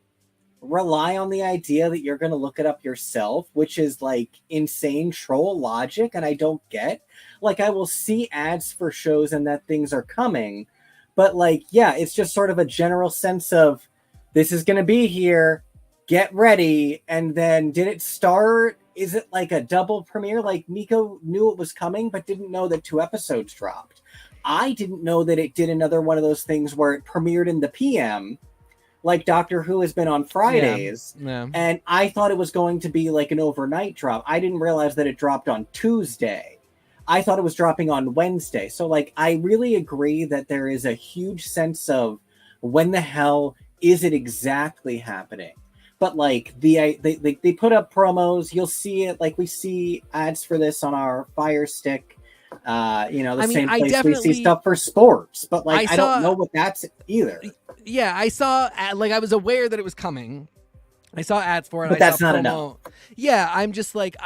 rely on the idea that you're going to look it up yourself, which is like insane troll logic. And I don't get, like, I will see ads for shows and that things are coming, but like, yeah, it's just sort of a general sense of this is going to be here, get ready. And then did it start? Is it like a double premiere? Like Nico knew it was coming, but didn't know that 2 episodes dropped. I didn't know that it did another one of those things where it premiered in the PM, like Doctor Who has been on Fridays. Yeah. And I thought it was going to be like an overnight drop. I didn't realize that it dropped on Tuesday. I thought it was dropping on Wednesday. So like, I really agree that there is a huge sense of when the hell is it exactly happening? But like they put up promos, you'll see it, like we see ads for this on our Fire Stick, the same place we see stuff for sports, but like I don't know what that's either. Yeah, I saw, like, I was aware that it was coming. I saw ads for it. But that's not enough. Yeah, I'm just like,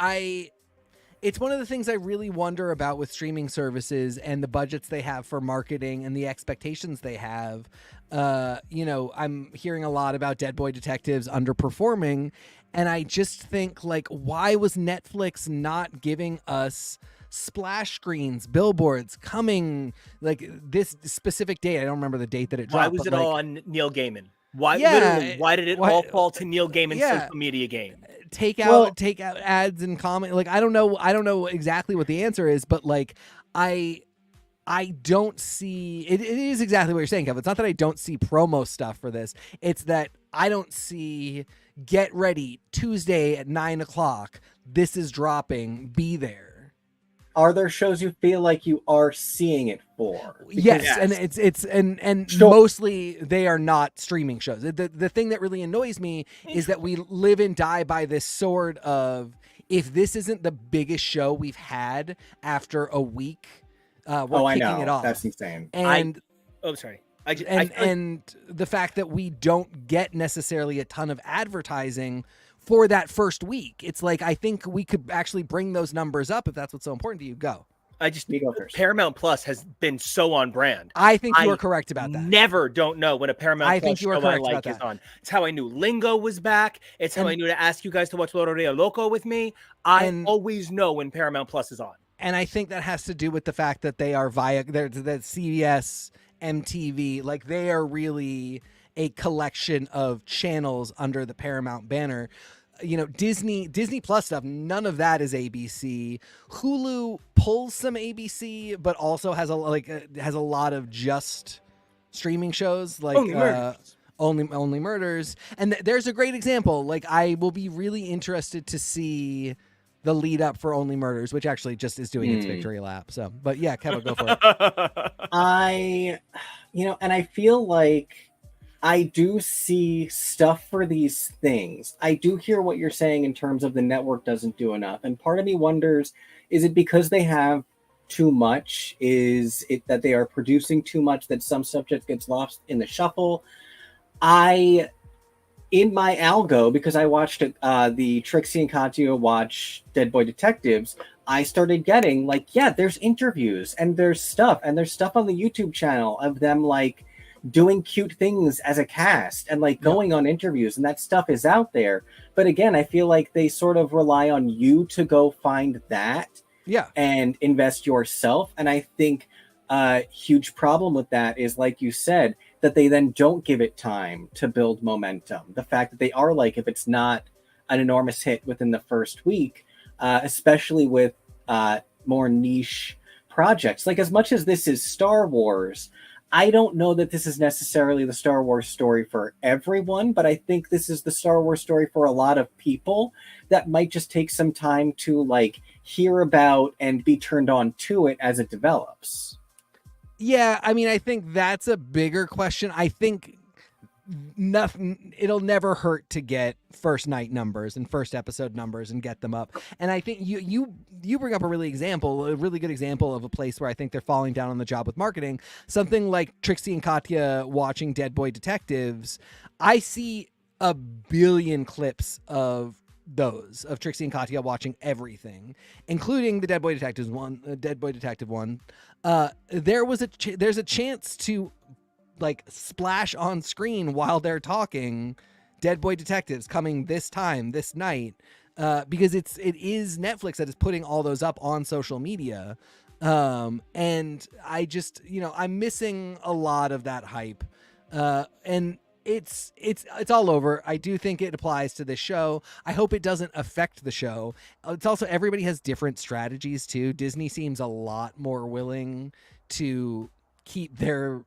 it's one of the things I really wonder about with streaming services and the budgets they have for marketing and the expectations they have. I'm hearing a lot about Dead Boy Detectives underperforming, and I just think, like, why was Netflix not giving us splash screens, billboards coming like this specific date? I don't remember the date that it dropped. Why was it all on Neil Gaiman? Why did it all fall to Neil Gaiman's social media game? Take out ads and comment. Like, I don't know exactly what the answer is, but like I don't see it. It is exactly what you're saying, Kev. It's not that I don't see promo stuff for this. It's that I don't see get ready Tuesday at 9:00. This is dropping. Be there. Are there shows you feel like you are seeing it for? Yes, and it's sure. Mostly they are not streaming shows. The thing that really annoys me is that we live and die by this sword of, if this isn't the biggest show we've had after a week, we're kicking it off. That's insane. And sorry. And the fact that we don't get necessarily a ton of advertising for that first week. It's like, I think we could actually bring those numbers up if that's what's so important to you. Go. Paramount Plus has been so on brand. I think you are correct about that. Never don't know when a Paramount Plus show I like is on. It's how I knew Lingo was back. It's how I knew to ask you guys to watch Loteria Loco with me. I always know when Paramount Plus is on. And I think that has to do with the fact that they are that CBS, MTV, like they are really a collection of channels under the Paramount banner. Disney Plus stuff, none of that is ABC. Hulu pulls some ABC, but also has a lot of just streaming shows, like Only Murders. And there's a great example. Like, I will be really interested to see the lead up for Only Murders, which actually just is doing its victory lap. So, but yeah, Kevo, go for it. And I feel like I do see stuff for these things. I do hear what you're saying in terms of the network doesn't do enough. And part of me wonders, is it because they have too much? Is it that they are producing too much that some subject gets lost in the shuffle? In my algo, because I watched the Trixie and Katya watch Dead Boy Detectives, I started getting like, yeah, there's interviews and there's stuff on the YouTube channel of them like doing cute things as a cast and like going on interviews, and that stuff is out there. But again, I feel like they sort of rely on you to go find that and invest yourself. And I think a huge problem with that is, like you said, that they then don't give it time to build momentum. The fact that they are like, if it's not an enormous hit within the first week, especially with more niche projects, like as much as this is Star Wars, I don't know that this is necessarily the Star Wars story for everyone, but I think this is the Star Wars story for a lot of people that might just take some time to like hear about and be turned on to it as it develops. Yeah, I mean, I think that's a bigger question. I think it'll never hurt to get first night numbers and first episode numbers and get them up. And I think you bring up a really good example of a place where I think they're falling down on the job with marketing. Something like Trixie and Katya watching Dead Boy Detectives. I see a billion clips of those of Trixie and Katya watching everything, including the Dead Boy Detectives one, Dead Boy Detective one. There's a chance to like splash on screen while they're talking Dead Boy Detectives coming this time, this night, because it is Netflix that is putting all those up on social media. And I just, I'm missing a lot of that hype. And it's all over. I do think it applies to this show. I hope it doesn't affect the show. It's also, everybody has different strategies too. Disney seems a lot more willing to keep their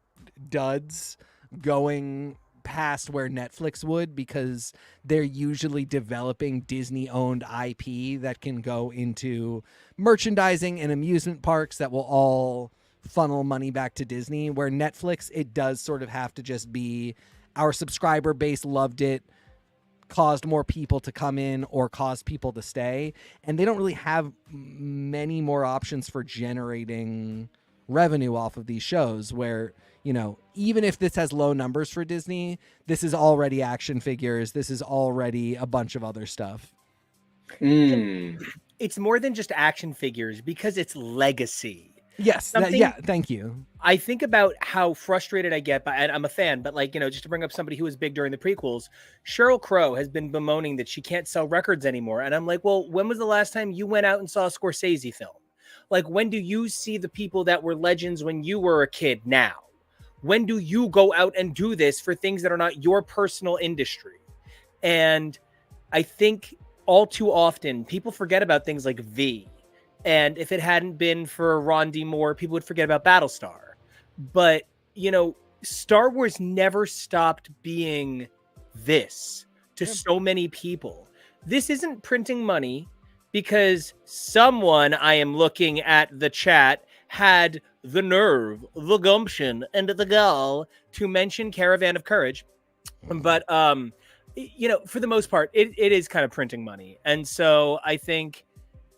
duds going past where Netflix would, because they're usually developing Disney-owned IP that can go into merchandising and amusement parks that will all funnel money back to Disney, where Netflix, it does sort of have to just be our subscriber base loved it, caused more people to come in or caused people to stay, and they don't really have many more options for generating revenue off of these shows, where even if this has low numbers for Disney, this is already action figures. This is already a bunch of other stuff. It's more than just action figures because it's legacy. Yes. Thank you. I think about how frustrated I get by, and I'm a fan, but just to bring up somebody who was big during the prequels, Sheryl Crow has been bemoaning that she can't sell records anymore. And I'm like, well, when was the last time you went out and saw a Scorsese film? Like, when do you see the people that were legends when you were a kid now? When do you go out and do this for things that are not your personal industry? And I think all too often people forget about things like V. And if it hadn't been for Ron D. Moore, people would forget about Battlestar. But, Star Wars never stopped being this to so many people. This isn't printing money because someone, I am looking at the chat, had the nerve, the gumption, and the gall to mention Caravan of Courage. But, for the most part, it is kind of printing money. And so I think,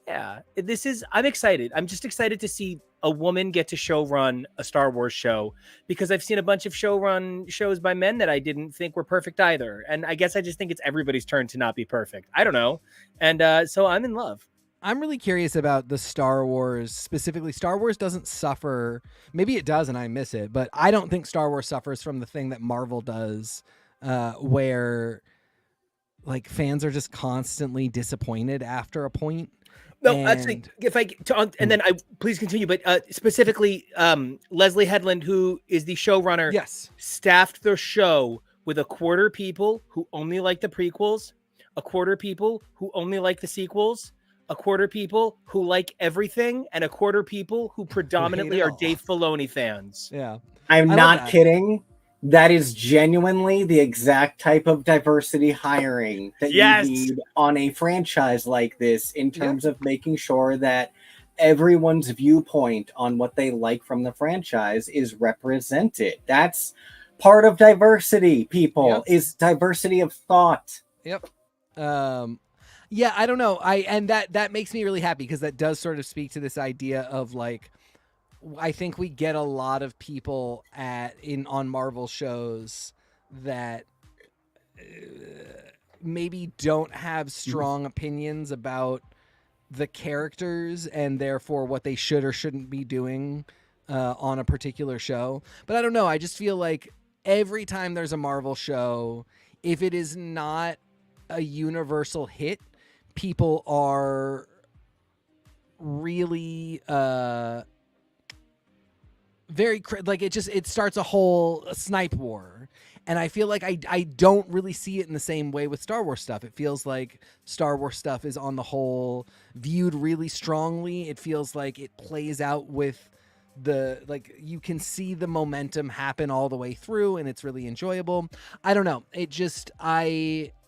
I'm excited. I'm just excited to see a woman get to show run a Star Wars show, because I've seen a bunch of show run shows by men that I didn't think were perfect either. And I guess I just think it's everybody's turn to not be perfect. I don't know. And so I'm in love. I'm really curious about the Star Wars, specifically. Star Wars doesn't suffer. Maybe it does and I miss it, but I don't think Star Wars suffers from the thing that Marvel does, where like fans are just constantly disappointed after a point. No, actually, and then please continue. But specifically, Leslie Headland, who is the showrunner, staffed the show with a quarter people who only like the prequels, a quarter people who only like the sequels, a quarter people who like everything, and a quarter people who predominantly are Dave Filoni fans. Yeah, I'm not kidding. That is genuinely the exact type of diversity hiring that you need on a franchise like this, in terms of making sure that everyone's viewpoint on what they like from the franchise is represented. That's part of diversity, people, is diversity of thought. Yep. I don't know. And that makes me really happy, because that does sort of speak to this idea of like, I think we get a lot of people on Marvel shows that maybe don't have strong opinions about the characters and therefore what they should or shouldn't be doing on a particular show. But I don't know. I just feel like every time there's a Marvel show, if it is not a universal hit, people are really very it starts a whole snipe war. And I feel like I don't really see it in the same way with Star Wars stuff. It feels like Star Wars stuff is on the whole viewed really strongly. It feels like it plays out with you can see the momentum happen all the way through, and it's really enjoyable. I don't know.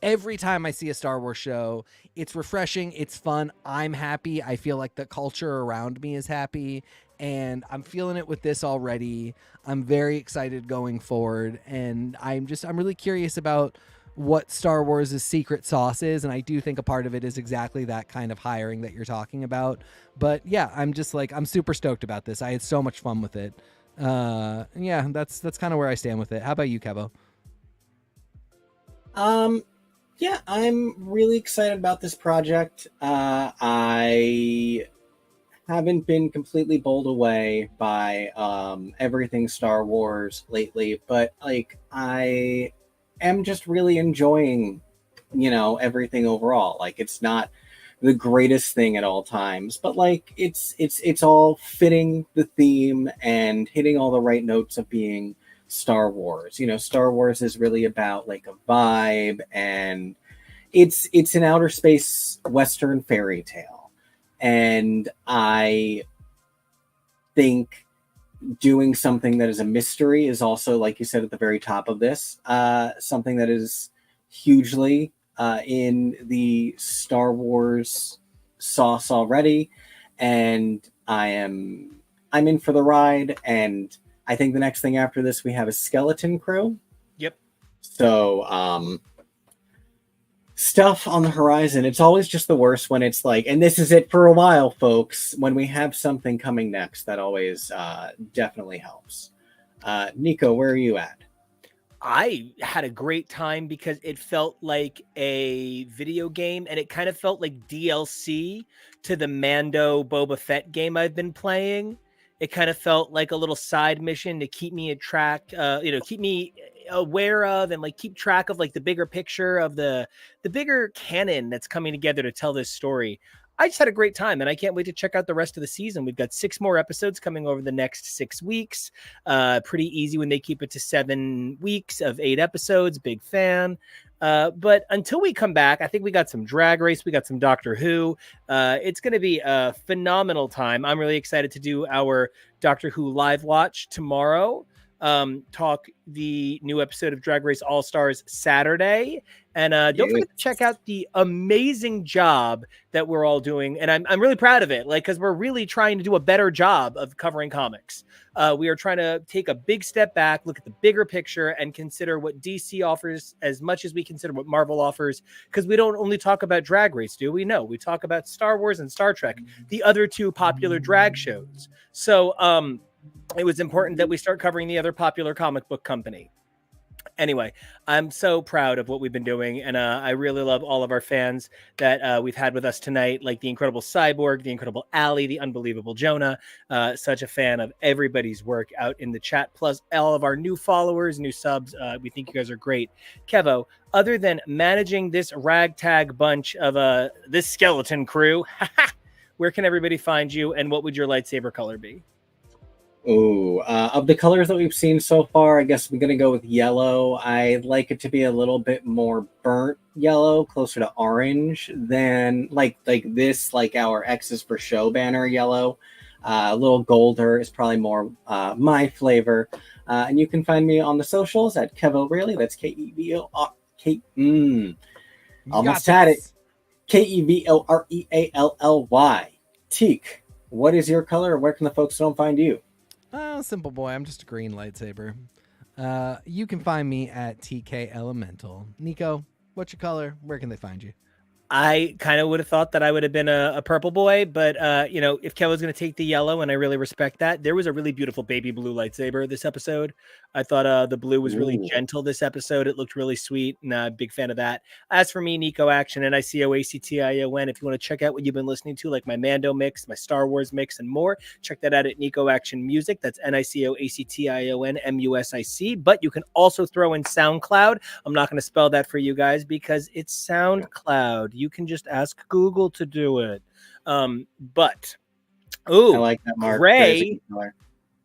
Every time I see a Star Wars show, it's refreshing. It's fun. I'm happy. I feel like the culture around me is happy, and I'm feeling it with this already. I'm very excited going forward, and I'm really curious about what Star Wars' secret sauce is, and I do think a part of it is exactly that kind of hiring that you're talking about. But yeah, I'm super stoked about this. I had so much fun with it. That's kind of where I stand with it. How about you, Kevo? Yeah, I'm really excited about this project. I haven't been completely bowled away by everything Star Wars lately, but like I am just really enjoying, everything overall. Like it's not the greatest thing at all times, but like it's all fitting the theme and hitting all the right notes of being Star Wars. Star Wars is really about like a vibe, and it's an outer space western fairy tale. And I think doing something that is a mystery is also, like you said at the very top of this, something that is hugely in the Star Wars sauce already. And I'm in for the ride. And I think the next thing after this, we have a skeleton crew. Yep. So stuff on the horizon. It's always just the worst when it's like, and this is it for a while, folks. When we have something coming next, that always definitely helps. Nico, where are you at? I had a great time because it felt like a video game, and it kind of felt like DLC to the Mando Boba Fett game I've been playing. It kind of felt like a little side mission to keep me keep me aware of and like keep track of like the bigger picture of the bigger canon that's coming together to tell this story. I just had a great time, and I can't wait to check out the rest of the season. We've got 6 more episodes coming over the next 6 weeks. Pretty easy when they keep it to 7 weeks of 8 episodes. Big fan. But until we come back, I think we got some Drag Race. We got some Doctor Who. It's going to be a phenomenal time. I'm really excited to do our Doctor Who live watch tomorrow. Talk the new episode of Drag Race All Stars Saturday. And don't forget to check out the amazing job that we're all doing. And I'm really proud of it, like, because we're really trying to do a better job of covering comics. We are trying to take a big step back, look at the bigger picture, and consider what DC offers as much as we consider what Marvel offers. Because we don't only talk about Drag Race, do we? No, we talk about Star Wars and Star Trek, the other 2 popular drag shows. So it was important that we start covering the other popular comic book company. Anyway, I'm so proud of what we've been doing, and I really love all of our fans that we've had with us tonight, like the incredible Cyborg, the incredible Ali, the unbelievable Jonah. Such a fan of everybody's work out in the chat, plus all of our new followers, new subs. We think you guys are great. Kevo, other than managing this ragtag bunch of this skeleton crew, where can everybody find you, and what would your lightsaber color be? Ooh, of the colors that we've seen so far, I guess I'm gonna go with yellow. I'd like it to be a little bit more burnt yellow, closer to orange than like this, like our X's for Show banner yellow. A little golder is probably more my flavor. And you can find me on the socials at Kevo Really. That's K-E-V-O-R-K. Almost had it. Kevoreally. Teak, what is your color? Where can the folks don't find you? Simple boy. I'm just a green lightsaber. You can find me at TK Elemental. Nico, what's your color? Where can they find you? I kind of would have thought that I would have been a purple boy, but if Kevin's going to take the yellow, and I really respect that. There was a really beautiful baby blue lightsaber this episode. I thought the blue was really gentle this episode. It looked really sweet, and big fan of that. As for me, Nico Action, NICOACTION. If you want to check out what you've been listening to, like my Mando mix, my Star Wars mix, and more, check that out at Nico Action Music. That's NICOACTION MUSIC. But you can also throw in SoundCloud. I'm not going to spell that for you guys because it's SoundCloud. You can just ask Google to do it. But I like that, Mark. Gray.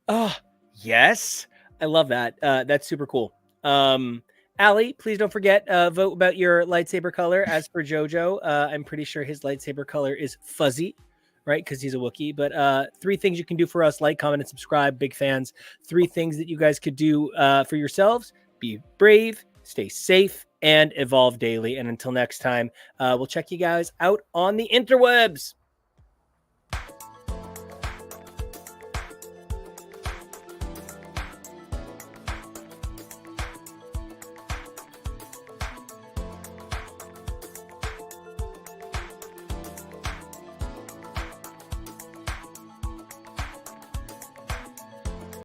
Oh, yes. I love that. That's super cool. Ali, please don't forget, vote about your lightsaber color. As for Jojo, I'm pretty sure his lightsaber color is fuzzy, right? Because he's a Wookiee. But 3 things you can do for us: like, comment, and subscribe. Big fans. 3 things that you guys could do for yourselves: be brave, stay safe, and evolve daily. And until next time, we'll check you guys out on the interwebs.